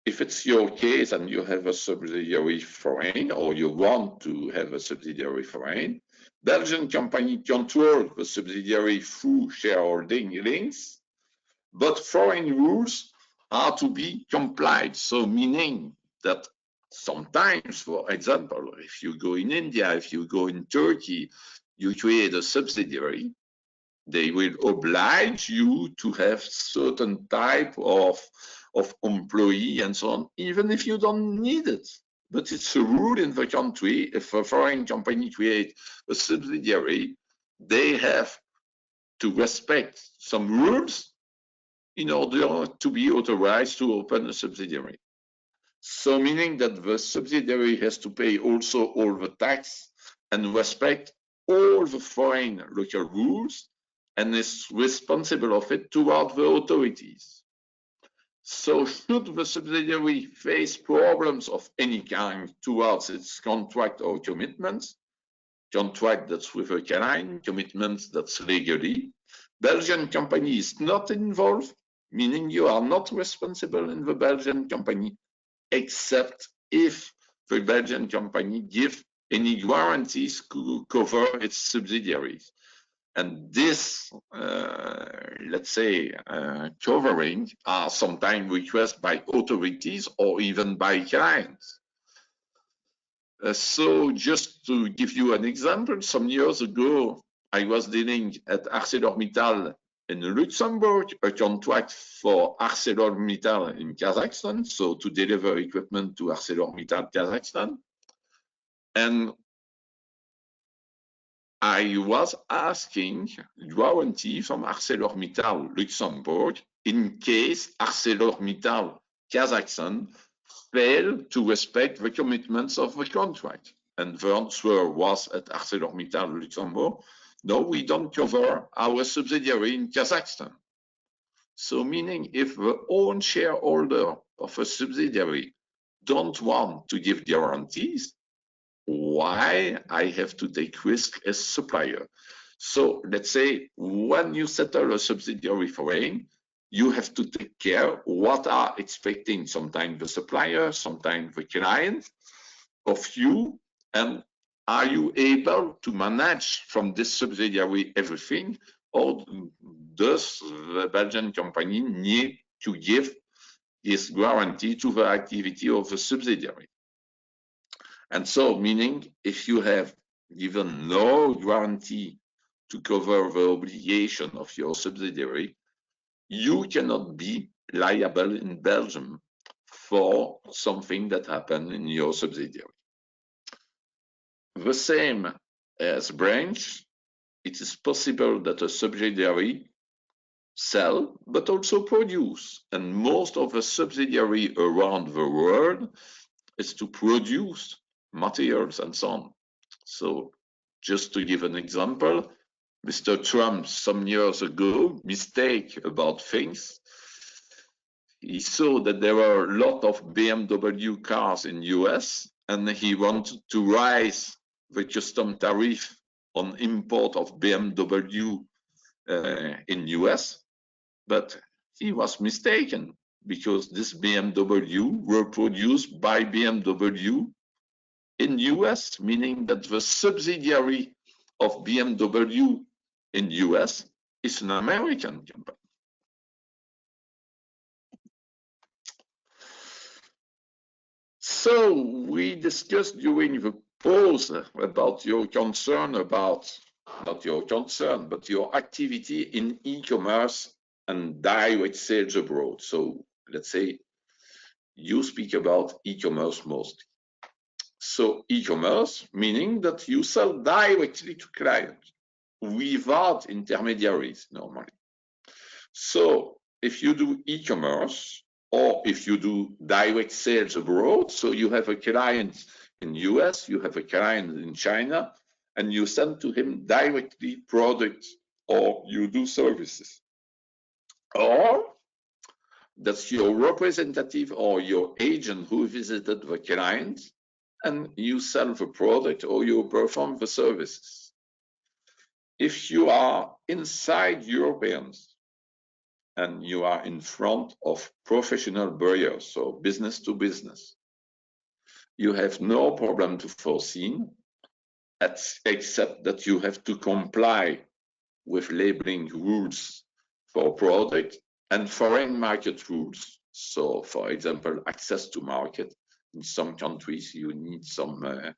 if it's your case and you have a subsidiary foreign, or you want to have a subsidiary foreign, Belgian company control the subsidiary through shareholding links, but foreign rules are to be complied. So meaning that sometimes, for example, if you go in India, if you go in Turkey, you create a subsidiary, they will oblige you to have certain type of employee and so on, even if you don't need it. But it's a rule in the country. If a foreign company creates a subsidiary, they have to respect some rules in order to be authorized to open a subsidiary. So meaning that the subsidiary has to pay also all the tax and respect all the foreign local rules, and is responsible of it toward the authorities. So should the subsidiary face problems of any kind towards its contract or commitments, contract that's with a client, commitments that's legally, Belgian company is not involved, meaning you are not responsible in the Belgian company, except if the Belgian company gives any guarantees to cover its subsidiaries. And this, let's say, covering are sometimes requested by authorities or even by clients. So just to give you an example, some years ago, I was dealing at ArcelorMittal in Luxembourg, a contract for ArcelorMittal in Kazakhstan, so to deliver equipment to ArcelorMittal Kazakhstan. And I was asking guarantee from ArcelorMittal Luxembourg in case ArcelorMittal Kazakhstan failed to respect the commitments of the contract. And the answer was at ArcelorMittal Luxembourg, no, we don't cover our subsidiary in Kazakhstan. So meaning if the own shareholder of a subsidiary don't want to give guarantees, why I have to take risk as supplier? So let's say when you settle a subsidiary foreign, you have to take care what are expecting sometimes the supplier, sometimes the client of you, and are you able to manage from this subsidiary everything, or does the Belgian company need to give its guarantee to the activity of the subsidiary? And so, meaning if you have given no guarantee to cover the obligation of your subsidiary, you cannot be liable in Belgium for something that happened in your subsidiary. The same as branch, it is possible that a subsidiary sell, but also produce. And most of the subsidiary around the world is to produce materials and so on. So just to give an example, Mr. Trump some years ago mistake about things. He saw that there were a lot of BMW cars in US and he wanted to rise the custom tariff on import of BMW in US, but he was mistaken because this BMW were produced by BMW in US, meaning that the subsidiary of BMW in US is an American company. So we discussed during the pause about your concern about, not your concern, but your activity in e-commerce and direct sales abroad. So let's say you speak about e-commerce mostly. So e-commerce, meaning that you sell directly to clients without intermediaries normally. So if you do e-commerce or if you do direct sales abroad, so you have a client in US, you have a client in China, and you send to him directly products or you do services. Or that's your representative or your agent who visited the client and you sell the product or you perform the services. If you are inside Europeans and you are in front of professional buyers, so business to business, you have no problem to foresee, except that you have to comply with labeling rules for product and foreign market rules. So, for example, access to market. In some countries, you need some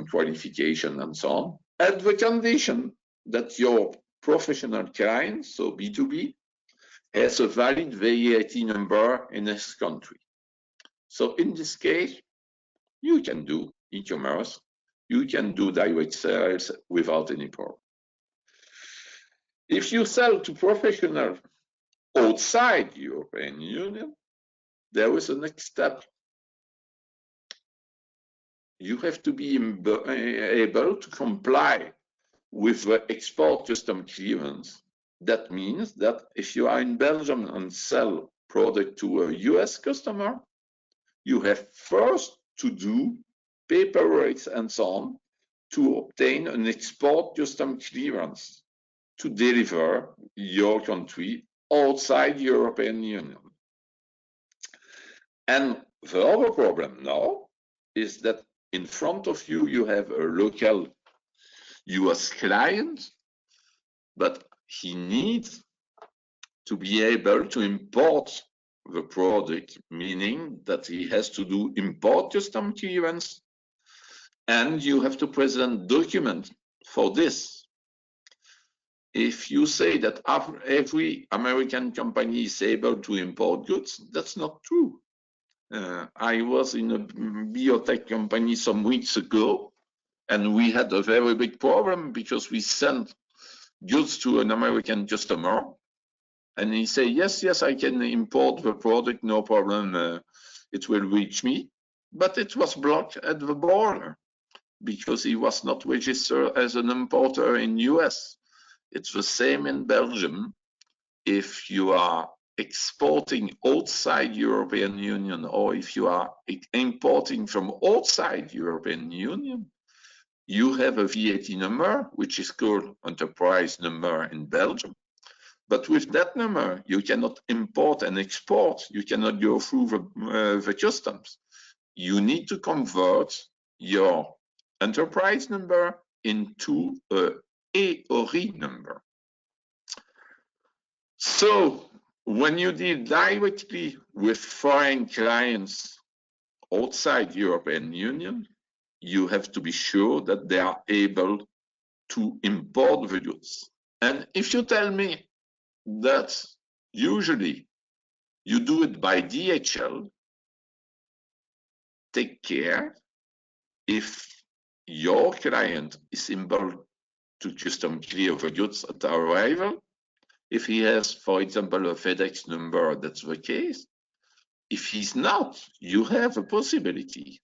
qualification and so on, at the condition that your professional client, so B2B, has a valid VAT number in this country. So in this case, you can do e-commerce, you can do direct sales without any problem. If you sell to professionals outside the European Union, there is a next step. You have to be able to comply with the export custom clearance. That means that if you are in Belgium and sell product to a US customer, you have first to do paperwork and so on to obtain an export custom clearance to deliver your country outside European Union. And the other problem now is that in front of you, you have a local US client, but he needs to be able to import the product, meaning that he has to do import custom clearance, and you have to present document for this. If you say that every American company is able to import goods, that's not true. I was in a biotech company some weeks ago, and we had a very big problem because we sent goods to an American customer, and he said, yes, I can import the product, no problem, it will reach me. But it was blocked at the border because he was not registered as an importer in US. It's the same in Belgium. If you are exporting outside European Union, or if you are importing from outside European Union, you have a VAT number, which is called enterprise number in Belgium. But with that number, you cannot import and export. You cannot go through the customs. You need to convert your enterprise number into a EORI number. So when you deal directly with foreign clients outside European Union, you have to be sure that they are able to import the goods. And if you tell me that usually you do it by DHL, take care. If your client is able to custom clear the goods at arrival, if he has, for example, a FedEx number, that's the case. If he's not, you have a possibility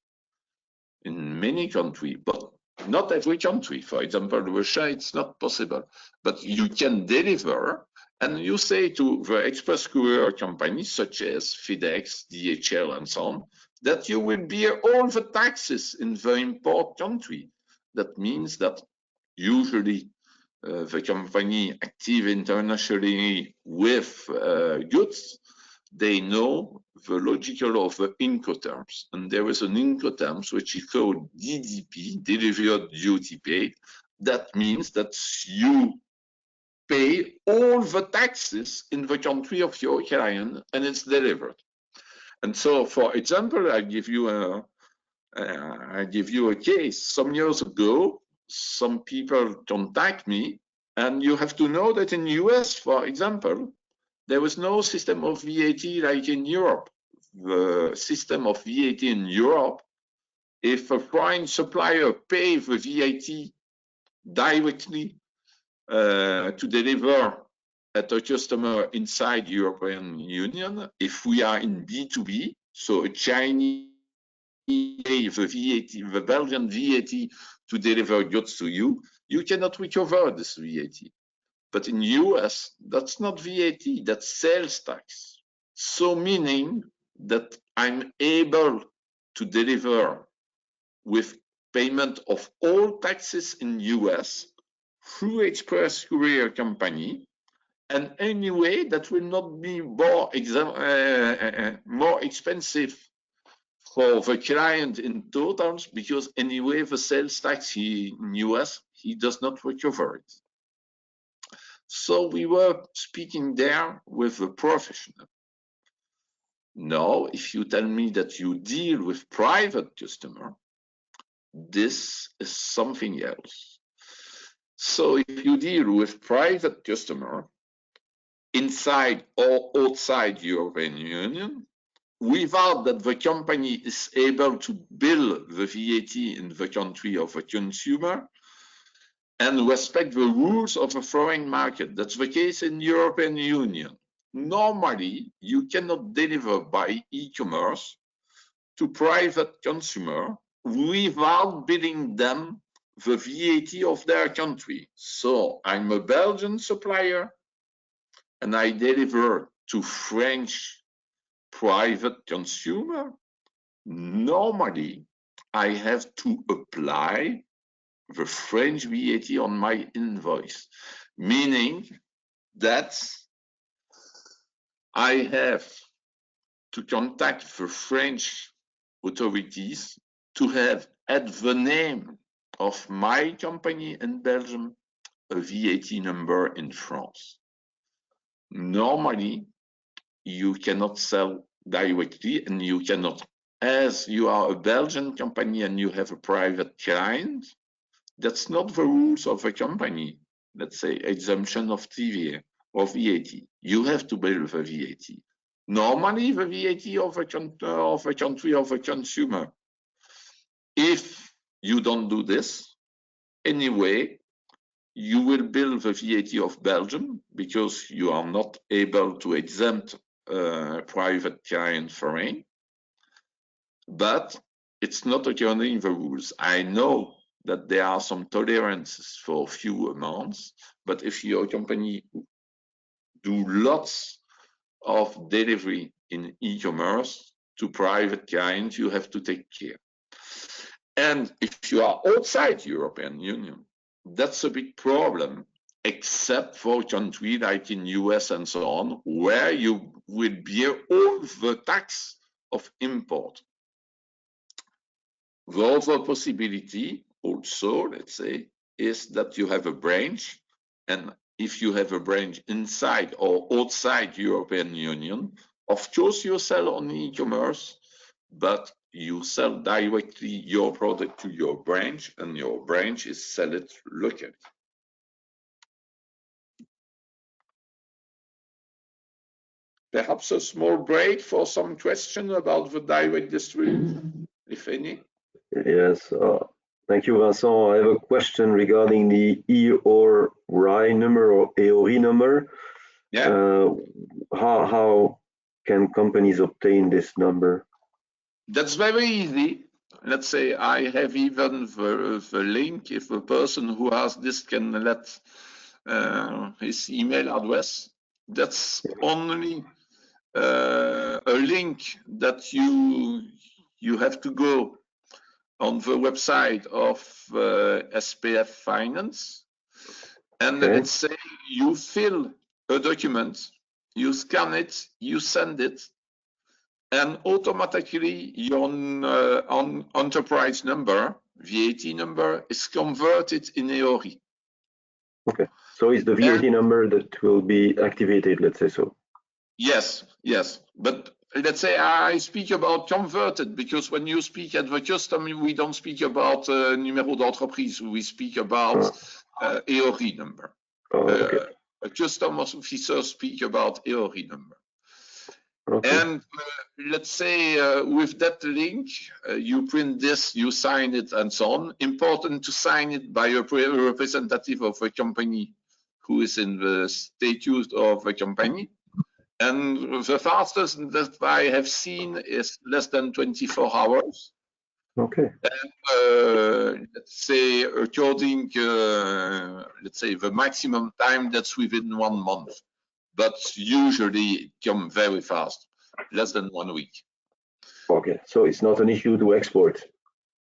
in many countries, but not every country. For example, Russia, it's not possible, but you can deliver, and you say to the express courier companies such as FedEx, DHL, and so on, that you will bear all the taxes in the import country. That means that usually the company active internationally with goods, they know the logical of the Incoterms. And there is an Incoterms which is called DDP, Delivered Duty Paid. That means that you pay all the taxes in the country of your client and it's delivered. And so, for example, I give you a case. Some years ago, some people contact me, and you have to know that in US, for example, there was no system of VAT like in Europe. The system of VAT in Europe, if a foreign supplier pays the VAT directly to deliver at a customer inside European Union, if we are in B2B, so a Chinese pay the VAT, the Belgian VAT to deliver goods to you, you cannot recover this VAT. But in US, that's not VAT, that's sales tax. So meaning that I'm able to deliver with payment of all taxes in US through express courier company, and anyway, that will not be more expensive for the client in totals, because anyway, the sales tax in US, he does not recover it. So we were speaking there with a professional. Now, if you tell me that you deal with private customer, this is something else. So if you deal with private customer inside or outside European Union, without that the company is able to bill the VAT in the country of the consumer and respect the rules of a foreign market. That's the case in European Union. Normally, you cannot deliver by e-commerce to private consumer without billing them the VAT of their country. So I'm a Belgian supplier and I deliver to French private consumer, normally I have to apply the French VAT on my invoice, meaning that I have to contact the French authorities to have at the name of my company in Belgium a VAT number in France. Normally, you cannot sell directly, and you cannot, as you are a Belgian company and you have a private client, that's not the rules of the company. Let's say exemption of TVA or VAT. You have to bill the VAT. Normally, the VAT of the country of the consumer. If you don't do this, anyway, you will bill the VAT of Belgium because you are not able to exempt private client foreign, but it's not according to the rules. I know that there are some tolerances for few amounts, but if your company do lots of delivery in e-commerce to private clients, you have to take care. And if you are outside European Union, that's a big problem, except for countries like in US and so on, where you will bear all the tax of import. The other possibility also, let's say, is that you have a branch, and if you have a branch inside or outside European Union, of course you sell on e-commerce, but you sell directly your product to your branch, and your branch is sell it locally. Perhaps a small break for some question about the direct distribution, if any. Yes, thank you, Vincent. I have a question regarding the EORI number or EORI number. Yeah. How can companies obtain this number? That's very easy. Let's say I have even the link. If a person who has this can let his email address, that's only a link that you have to go on the website of SPF Finance, and Okay. let's say you fill a document, you scan it, you send it, and automatically your on enterprise number, VAT number, is converted in EORI. Okay, so it's the VAT number that will be activated, let's say so. Yes, yes, but let's say I speak about converted, because when you speak at the custom, we don't speak about numéro d'entreprise, we speak about EORI number. Okay. A custom officer speak about EORI number. Okay. And let's say with that link, you print this, you sign it, and so on. Important to sign it by a representative of a company who is in the statute of the company. And the fastest that I have seen is less than 24 hours. Okay. And let's say according, let's say the maximum time, that's within 1 month. But usually it comes very fast, less than 1 week. Okay, so it's not an issue to export.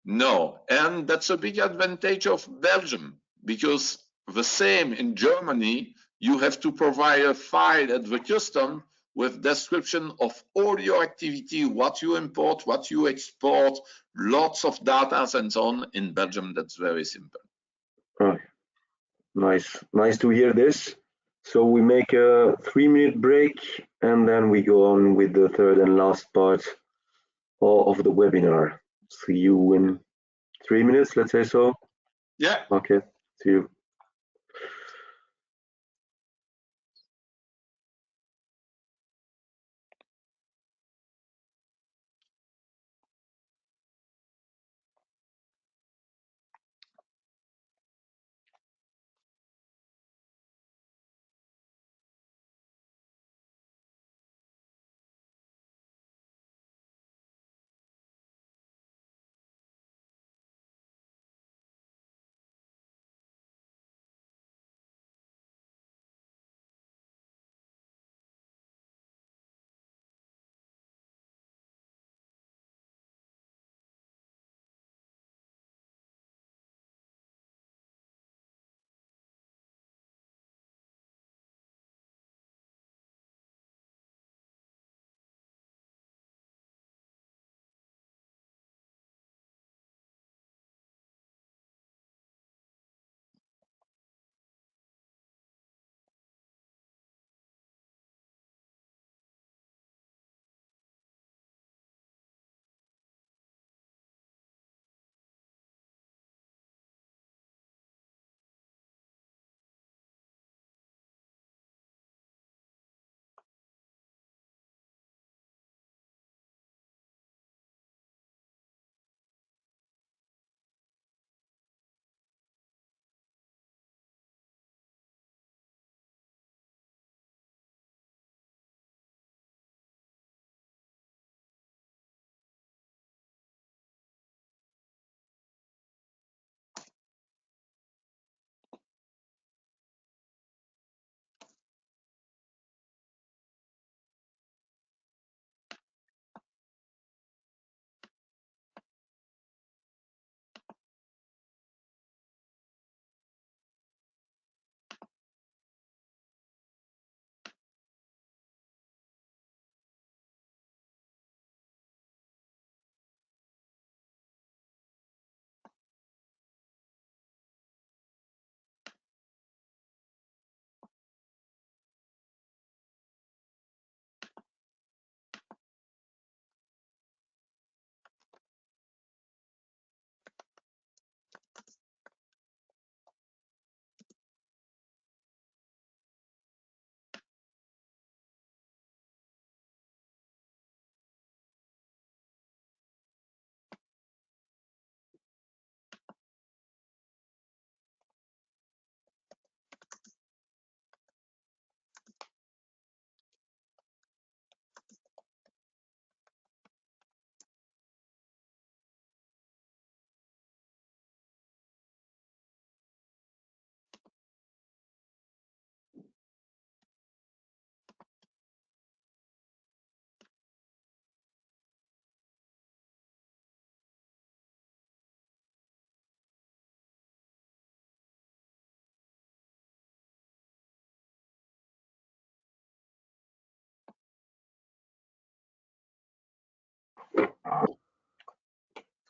No, and that's a big advantage of Belgium, because the same in Germany, you have to provide a file at the custom with description of all your activity, what you import, what you export, lots of data and so on. In Belgium, that's very simple. Right. Nice to hear this. So we make a 3-minute break and then we go on with the third and last part of the webinar. See you in 3 minutes, let's say so. Yeah. Okay, see you.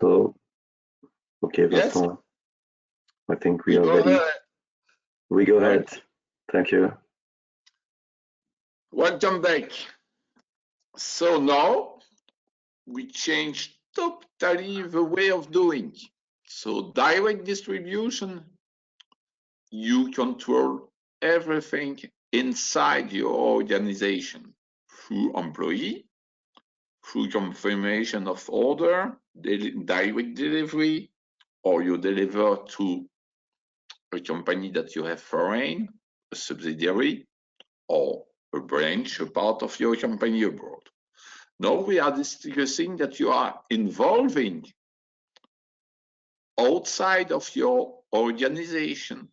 So, okay, Yes, Vincent, I think we you are go ready. ahead. We go Right. ahead. Thank you. Welcome back. So now we change totally the way of doing. So direct distribution, you control everything inside your organization through employee, through confirmation of order, direct delivery, or you deliver to a company that you have foreign, a subsidiary, or a branch, a part of your company abroad. Now we are discussing that you are involving outside of your organization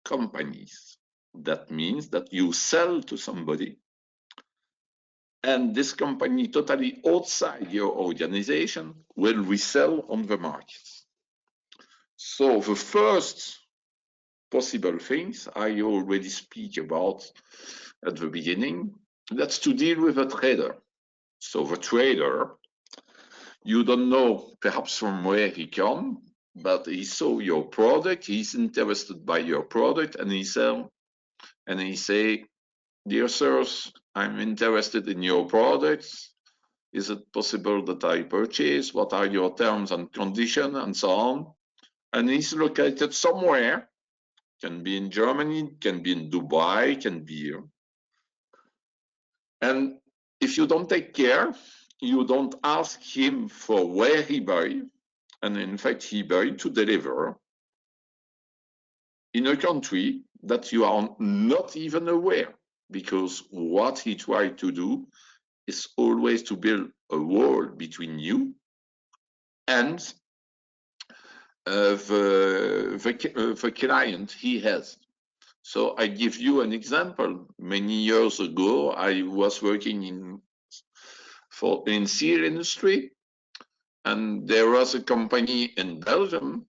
companies. That means that you sell to somebody and this company totally outside your organization will resell on the markets. So the first possible things I already speak about at the beginning, that's to deal with a trader. So the trader, you don't know perhaps from where he come, but he saw your product, he's interested by your product, and he say, dear sirs, I'm interested in your products. Is it possible that I purchase? What are your terms and conditions, and so on? And he's located somewhere, can be in Germany, can be in Dubai, can be here. And if you don't take care, you don't ask him for where he buy, and in fact he buy to deliver in a country that you are not even aware, because what he tried to do is always to build a wall between you and the client he has. So I give you an example. Many years ago, I was working in steel industry, and there was a company in Belgium,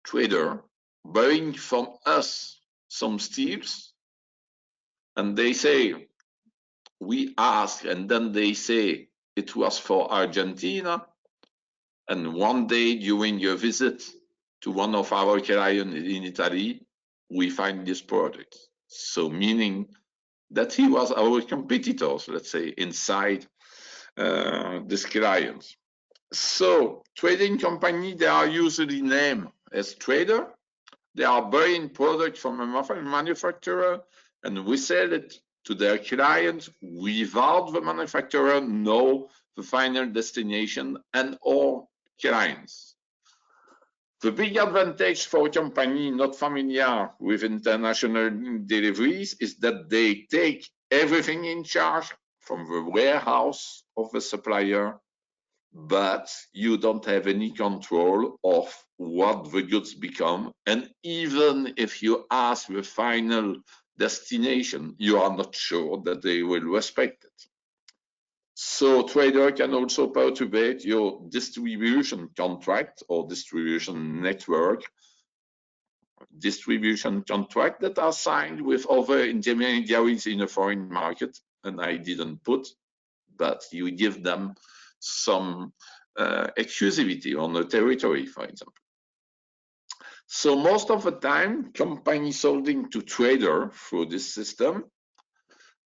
trader, buying from us some steels, and they say, we ask, and then they say it was for Argentina, and one day during your visit to one of our clients in Italy, we find this product. So meaning that he was our competitors, let's say, inside this client. So trading company, they are usually named as trader. They are buying product from a manufacturer and we sell it to their clients without the manufacturer know the final destination and all clients. The big advantage for a company not familiar with international deliveries is that they take everything in charge from the warehouse of the supplier, but you don't have any control of what the goods become. And even if you ask the final destination, you are not sure that they will respect it. So trader can also perturbate your distribution contract or distribution network, distribution contract that are signed with other intermediaries in a foreign market. And I didn't put, but you give them some exclusivity on the territory, for example. So most of the time, companies selling to trader through this system,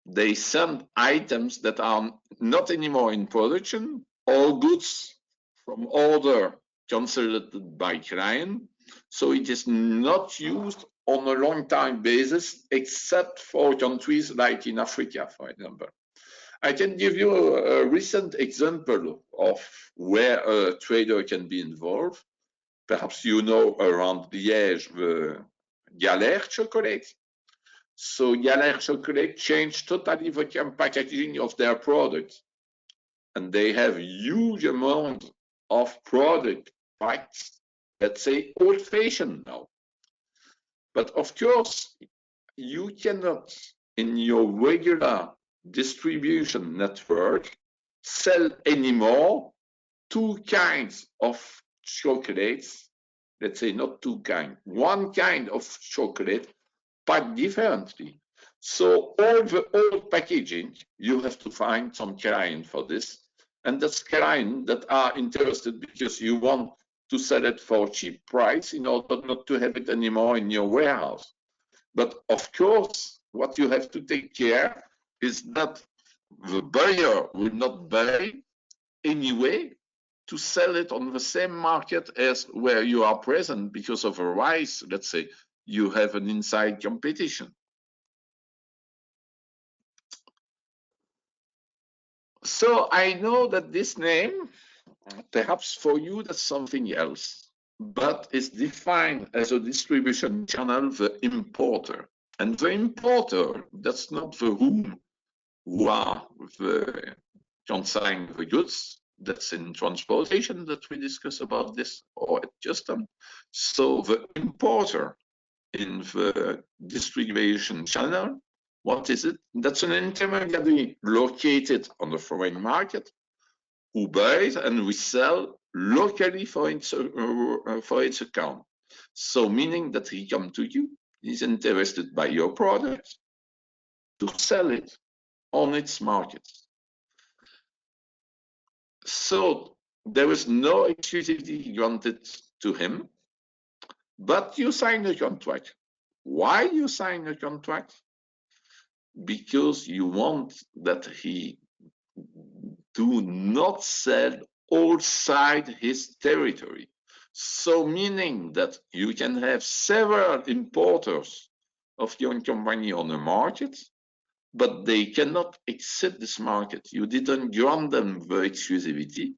they send items that are not anymore in production, or goods from order consolidated by client. So it is not used on a long time basis, except for countries like in Africa, for example. I can give you a recent example of where a trader can be involved. Perhaps you know around Liège, the Galère chocolate. So Galère chocolate changed totally the packaging of their product. And they have huge amount of product packed, let's say old-fashioned now. But of course, you cannot, in your regular distribution network, sell anymore two kinds of chocolates, let's say not two kinds, one kind of chocolate packed differently. So all the old packaging, you have to find some client for this, and that's clients that are interested because you want to sell it for a cheap price in order not to have it anymore in your warehouse. But of course, what you have to take care is that the buyer will not buy anyway to sell it on the same market as where you are present, because otherwise, let's say, you have an inside competition. So I know that this name, perhaps for you, that's something else, but it's defined as a distribution channel, the importer. And the importer, that's not the who are the consign the goods, that's in transportation that we discuss about this, or at custom. So the importer in the distribution channel, what is it? That's an intermediary located on the foreign market who buys and we sell locally for its account. So meaning that he comes to you, he's interested by your product to sell it on its markets. So there is no exclusivity granted to him, but you sign a contract. Why you sign a contract? Because you want that he do not sell outside his territory. So meaning that you can have several importers of your company on the market, but they cannot exit this market. You didn't grant them the exclusivity,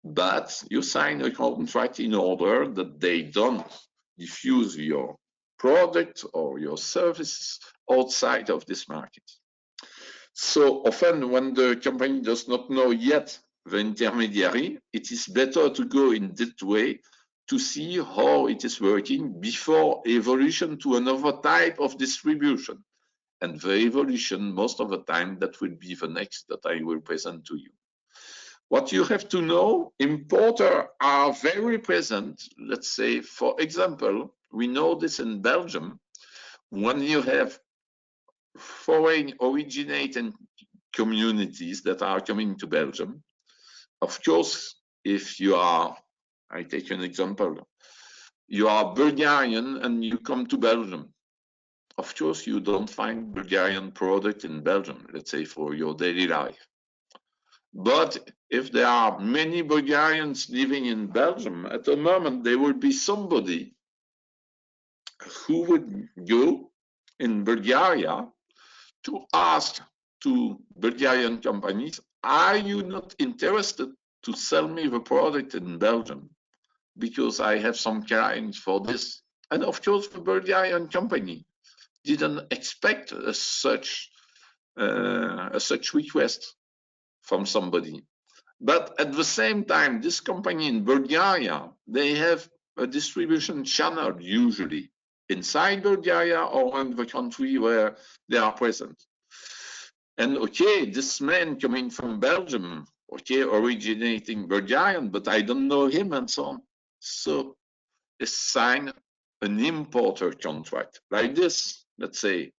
but you sign a contract in order that they don't diffuse your product or your services outside of this market. So often when the company does not know yet the intermediary, it is better to go in that way to see how it is working before evolution to another type of distribution. And the evolution, most of the time, that will be the next that I will present to you. What you have to know, importers are very present. Let's say, for example, we know this in Belgium, when you have foreign originating communities that are coming to Belgium. Of course, if you are, I take an example, you are Bulgarian and you come to Belgium. Of course, you don't find Bulgarian product in Belgium, let's say for your daily life. But if there are many Bulgarians living in Belgium, at the moment, there will be somebody who would go in Bulgaria to ask to Bulgarian companies, are you not interested to sell me the product in Belgium? Because I have some clients for this. And of course, the Bulgarian company didn't expect such request from somebody. But at the same time, this company in Bulgaria, they have a distribution channel usually inside Bulgaria or in the country where they are present. And okay, this man coming from Belgium, okay, originating Bulgarian, but I don't know him and so on. So they sign an importer contract like this. Let's say,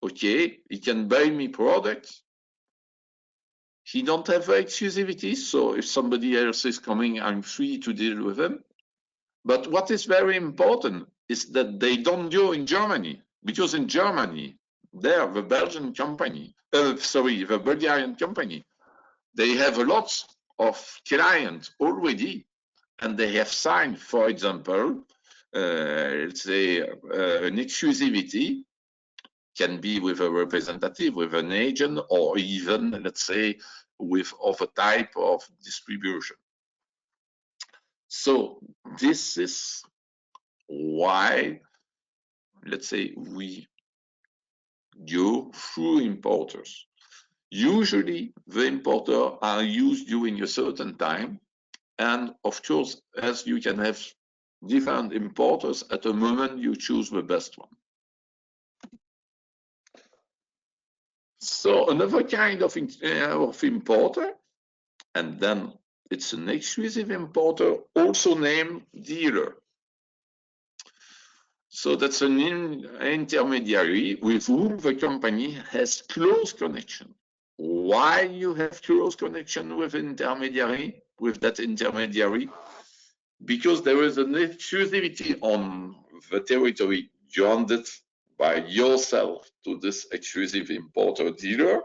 okay, he can buy me products. He don't have exclusivity, so if somebody else is coming, I'm free to deal with him. But what is very important is that they don't go in Germany, because in Germany, there, the Belgian company, the Bulgarian company, they have a lot of clients already, and they have signed, for example, let's say an exclusivity, can be with a representative, with an agent, or even, let's say, with other type of distribution. So this is why, let's say, we go through importers. Usually, the importers are used during a certain time, and of course, as you can have different importers, at the moment you choose the best one. So another kind of importer, and then it's an exclusive importer, also named dealer. So that's an intermediary with whom the company has close connection. why you have close connection with that intermediary? Because there is an exclusivity on the territory granted by yourself to this exclusive importer dealer,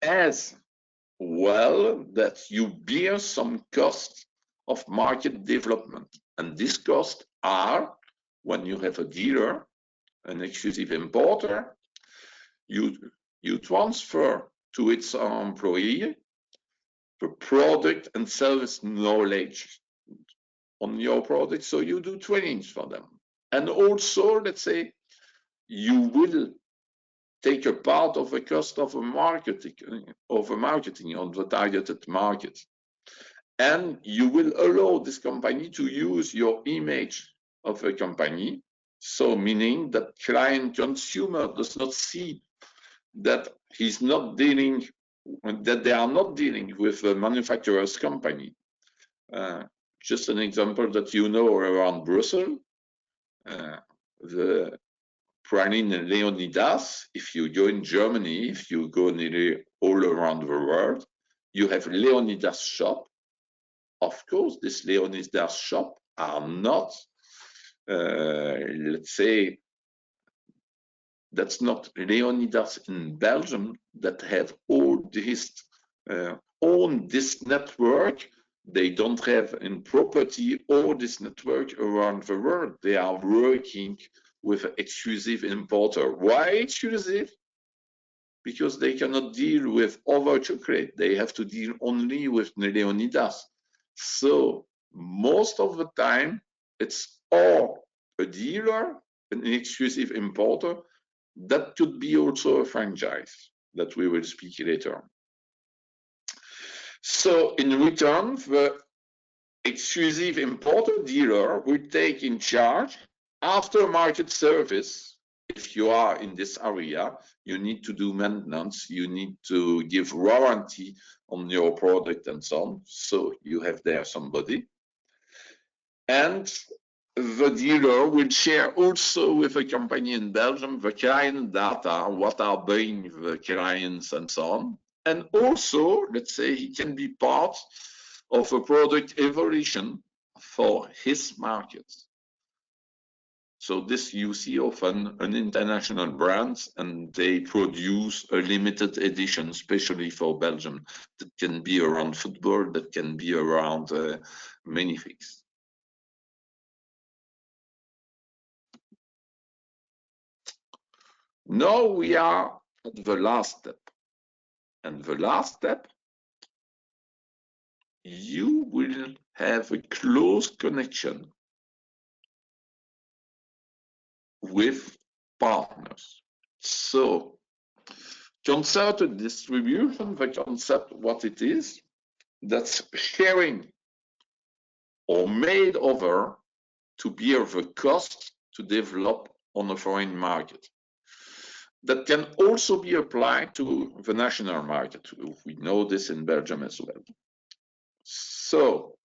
as well that you bear some costs of market development. And these costs are, when you have a dealer, an exclusive importer, you transfer to its employee the product and service knowledge on your product, so you do trainings for them. And also, let's say, you will take a part of the cost of the marketing on the targeted market. And you will allow this company to use your image of the company. So meaning that client consumer does not see that he's not dealing, that they are not dealing with the manufacturer's company. Just an example that you know around Brussels, the praline Leonidas, if you go in Germany, if you go nearly all around the world, you have Leonidas shop. Of course, this Leonidas shop are not, let's say, that's not Leonidas in Belgium that have all this own this network. They don't have in property all this network around the world. They are working with an exclusive importer. Why exclusive? Because they cannot deal with other chocolate. They have to deal only with Leonidas. So most of the time, it's or a dealer, an exclusive importer. That could be also a franchise that we will speak later on. So in return, the exclusive importer dealer will take in charge aftermarket service. If you are in this area, you need to do maintenance, you need to give warranty on your product and so on. So you have there somebody. And the dealer will share also with a company in Belgium the client data, what are buying the clients and so on. And also, let's say he can be part of a product evolution for his market. So this you see often an international brands, and they produce a limited edition, especially for Belgium, that can be around football, that can be around many things. Now we are at the last step. And the last step, you will have a close connection with partners. So concerted distribution, the concept, what it is, that's sharing or made over to bear the cost to develop on a foreign market. That can also be applied to the national market. We know this in Belgium as well. So,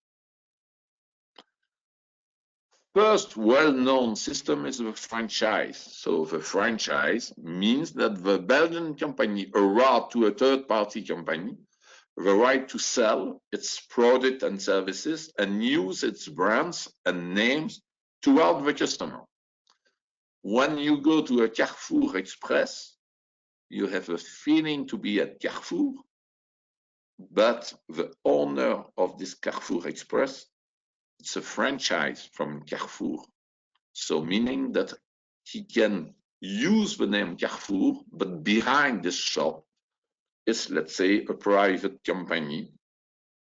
first well-known system is the franchise. So the franchise means that the Belgian company allowed to a third-party company the right to sell its product and services and use its brands and names toward the customer. When you go to a Carrefour Express, you have a feeling to be at Carrefour, but the owner of this Carrefour Express, it's a franchise from Carrefour. So meaning that he can use the name Carrefour, but behind this shop is, let's say, a private company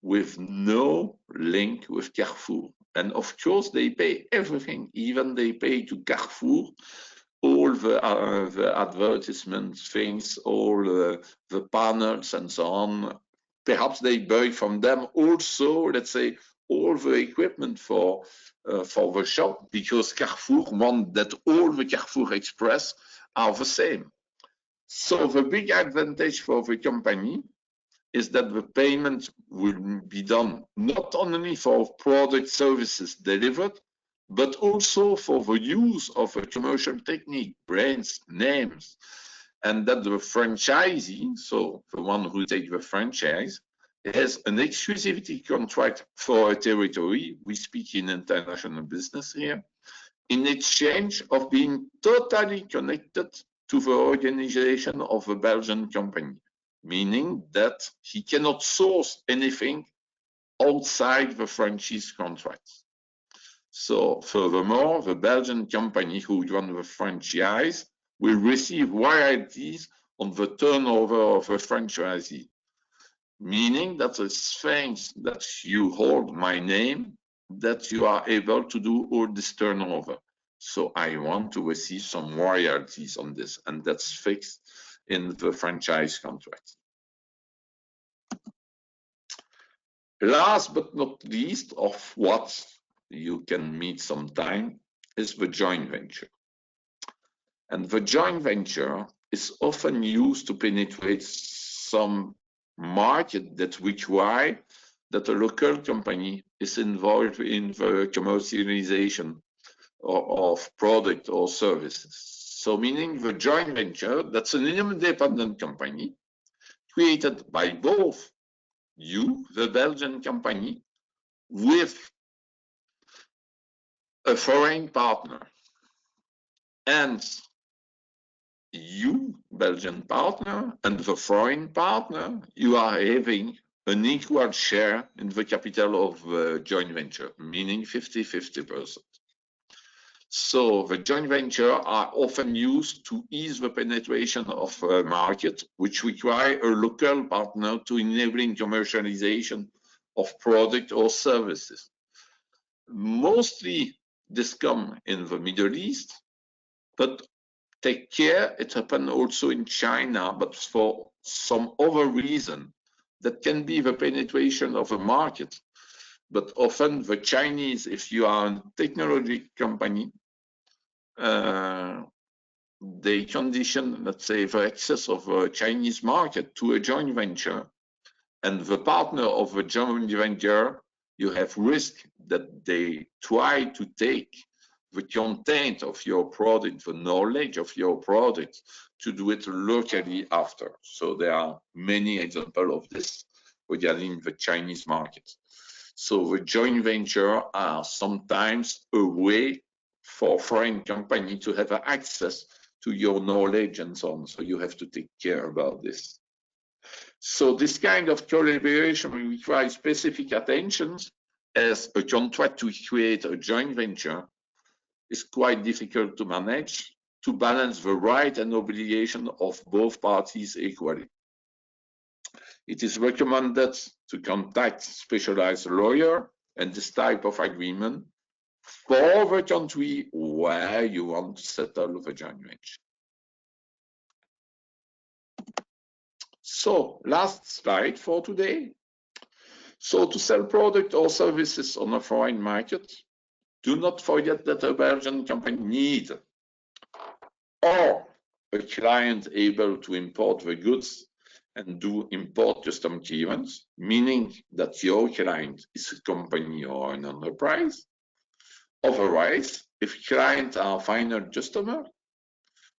with no link with Carrefour. And of course, they pay everything. Even they pay to Carrefour all the advertisement things, all the panels and so on. Perhaps they buy from them also, let's say, all the equipment for the shop, because Carrefour want that all the Carrefour Express are the same. So the big advantage for the company is that the payment will be done not only for product services delivered, but also for the use of a commercial technique, brands, names. and that the franchisee, so the one who takes the franchise, has an exclusivity contract for a territory. We speak in international business here, in exchange of being totally connected to the organization of a Belgian company, meaning that he cannot source anything outside the franchise contracts. So furthermore, the Belgian company who run the franchise will receive royalties on the turnover of the franchisee, meaning that it's thanks that you hold my name that you are able to do all this turnover. So I want to receive some royalties on this, and that's fixed in the franchise contract. Last but not least of what you can meet sometime is the joint venture. And the joint venture is often used to penetrate some market that require that a local company is involved in the commercialization of product or services. So meaning the joint venture, that's an independent company created by both you, the Belgian company, with a foreign partner, and you, Belgian partner, and the foreign partner, you are having an equal share in the capital of the joint venture, meaning 50-50%. So the joint venture are often used to ease the penetration of a market, which require a local partner to enabling commercialization of product or services. Mostly this come in the Middle East, but take care, it happens also in China, but for some other reason. That can be the penetration of a market. But often the Chinese, if you are a technology company, they condition, let's say, the access of a Chinese market to a joint venture. And the partner of a joint venture, you have risk that they try to take the content of your product, the knowledge of your product, to do it locally after. So there are many examples of this regarding the Chinese market. So the joint venture are sometimes a way for foreign company to have access to your knowledge and so on. So you have to take care about this. So this kind of collaboration requires specific attention, as a contract to create a joint venture is quite difficult to manage, to balance the right and obligation of both parties equally. It is recommended to contact specialized lawyer and this type of agreement for the country where you want to settle the joint venture. So last slide for today. So to sell product or services on a foreign market, do not forget that a Belgian company needs or a client able to import the goods and do import custom clearance, meaning that your client is a company or an enterprise. Otherwise, if clients are final customer,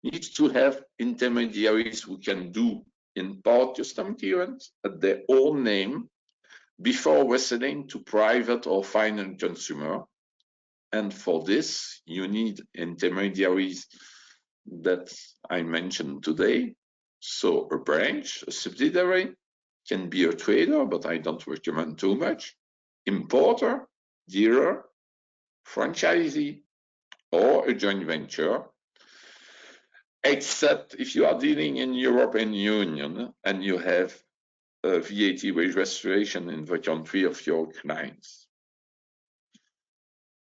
needs to have intermediaries who can do import custom clearance at their own name before selling to private or final consumer. And for this, you need intermediaries that I mentioned today. So a branch, a subsidiary, can be a trader, but I don't recommend too much, importer, dealer, franchisee, or a joint venture, except if you are dealing in European Union and you have a VAT registration in the country of your clients.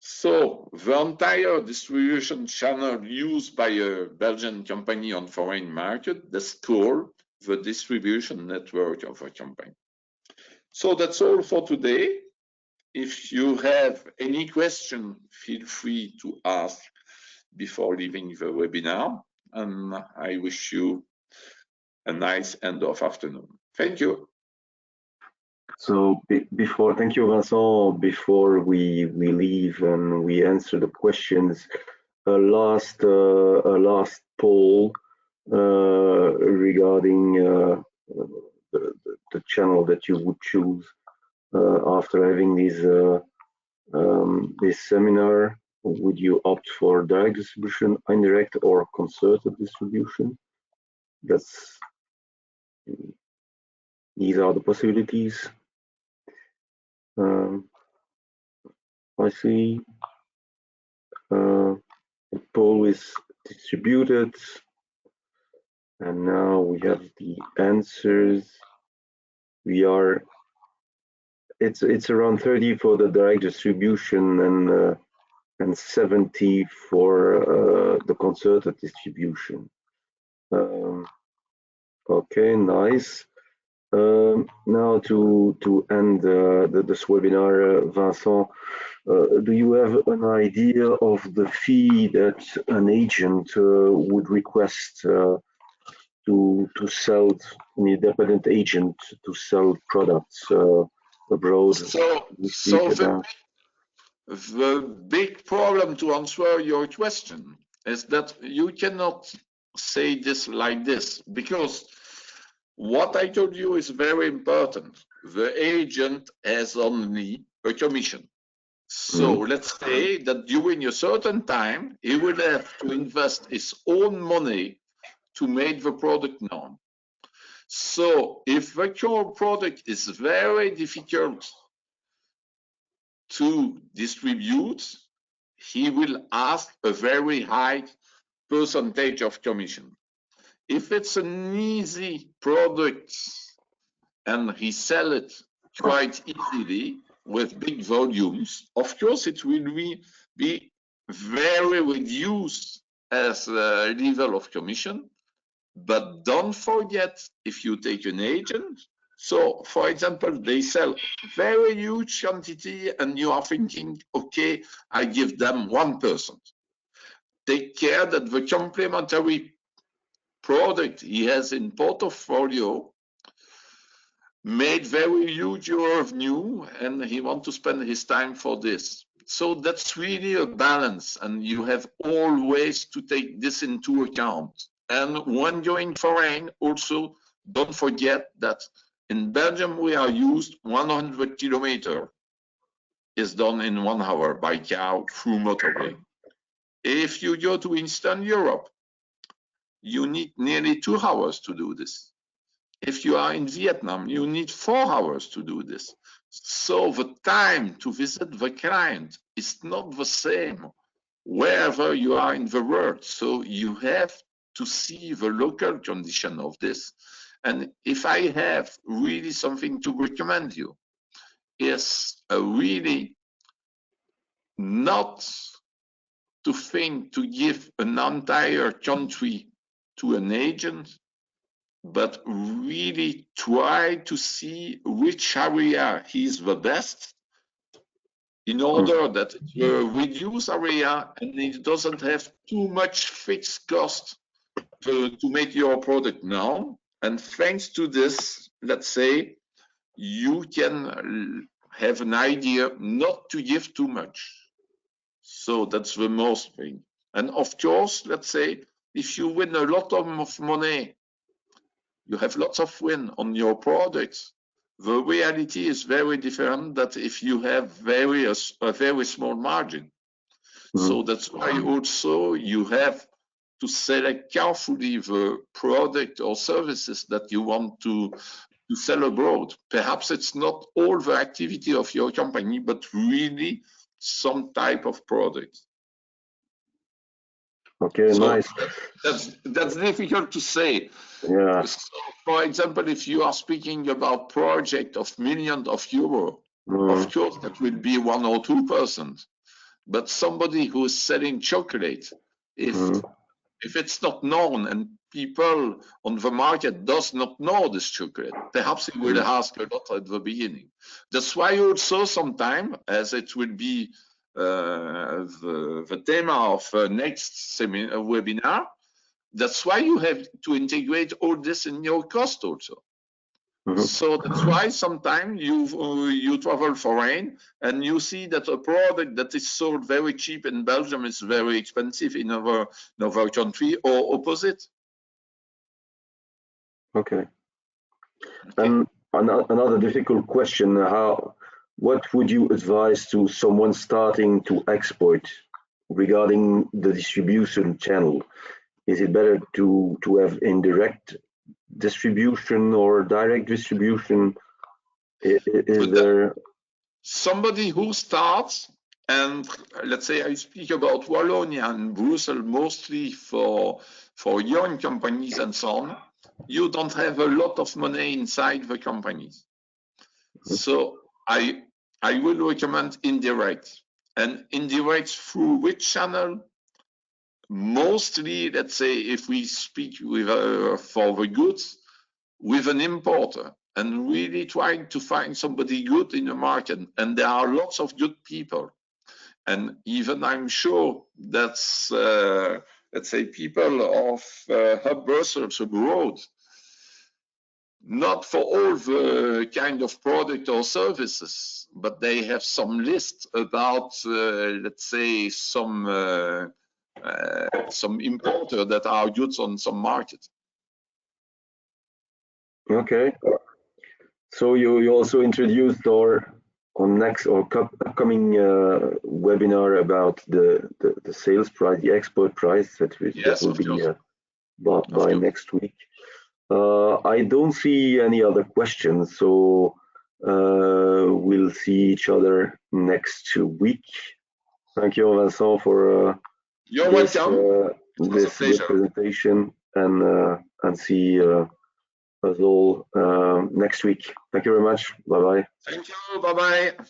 So the entire distribution channel used by a Belgian company on foreign market, that's called the distribution network of a company. So that's all for today. If you have any question, feel free to ask before leaving the webinar. And I wish you a nice end of afternoon. Thank you. So thank you, Vincent. Before we leave and we answer the questions, a last poll. regarding the channel that you would choose after having this seminar. Would you opt for direct distribution, indirect, or concerted distribution? These are the possibilities. I see the poll is distributed, and now we have the answers. It's around 30 for the direct distribution and 70 for the concerted distribution. Okay, nice. Now to end this webinar, Vincent, do you have an idea of the fee that an agent would request to sell, an independent agent to sell products abroad? The big problem to answer your question is that you cannot say this like this, because what I told you is very important. The agent has only a commission. So let's say that during a certain time, he will have to invest his own money to make the product known. So if the core product is very difficult to distribute, he will ask a very high percentage of commission. If it's an easy product and he sell it quite easily with big volumes, of course it will be very reduced as a level of commission. But don't forget, if you take an agent, so for example, they sell very huge quantity and you are thinking, okay, I give them 1%. Take care that the complementary product he has in portfolio made very huge revenue and he wants to spend his time for this. So that's really a balance, and you have always to take this into account. And when going foreign, also don't forget that in Belgium we are used 100 kilometers is done in 1 hour by car through motorway. If you go to Eastern Europe, you need nearly 2 hours to do this. If you are in Vietnam, you need 4 hours to do this. So the time to visit the client is not the same wherever you are in the world. So you have to see the local condition of this. And if I have really something to recommend you, is really not to think to give an entire country to an agent, but really try to see which area is the best in order that it will reduce area and it doesn't have too much fixed cost to make your product known. And thanks to this, let's say, you can have an idea not to give too much. So that's the most thing. And of course, let's say, if you win a lot of money, you have lots of win on your products, the reality is very different that if you have a very small margin. So that's why also you have to select carefully the product or services that you want to sell abroad. Perhaps it's not all the activity of your company, but really some type of product. Okay, so nice. That's difficult to say. Yeah. So, for example, if you are speaking about project of millions of euros, of course that will be 1 or 2%. But somebody who is selling chocolate, if it's not known and people on the market does not know this chocolate, perhaps he will ask a lot at the beginning. That's why also sometime, as it will be the theme of next webinar, that's why you have to integrate all this in your cost also. So that's why sometimes you travel foreign and you see that a product that is sold very cheap in Belgium is very expensive in another country, or opposite. Okay. Okay. And another difficult question, what would you advise to someone starting to export regarding the distribution channel? Is it better to have indirect distribution or direct distribution? Is But there? somebody who starts, and let's say I speak about Wallonia and Brussels mostly for young companies and so on, you don't have a lot of money inside the companies. So I will recommend indirect. And indirect through which channel? Mostly, let's say, if we speak with for the goods, with an importer, and really trying to find somebody good in the market. And there are lots of good people. And even I'm sure that's, let's say, people of Hub Brussels abroad, not for all the kind of product or services, but they have some list about, let's say, some importer that are goods on some market. Okay. So you also introduced our on next or upcoming webinar about the sales price, the export price that Yes, will of be course. by next week. I don't see any other questions, so we'll see each other next week. Thank you, Vincent, for You're this welcome. It was a this good pleasure. presentation, and see us all next week. Thank you very much. Bye bye. Thank you. Bye bye.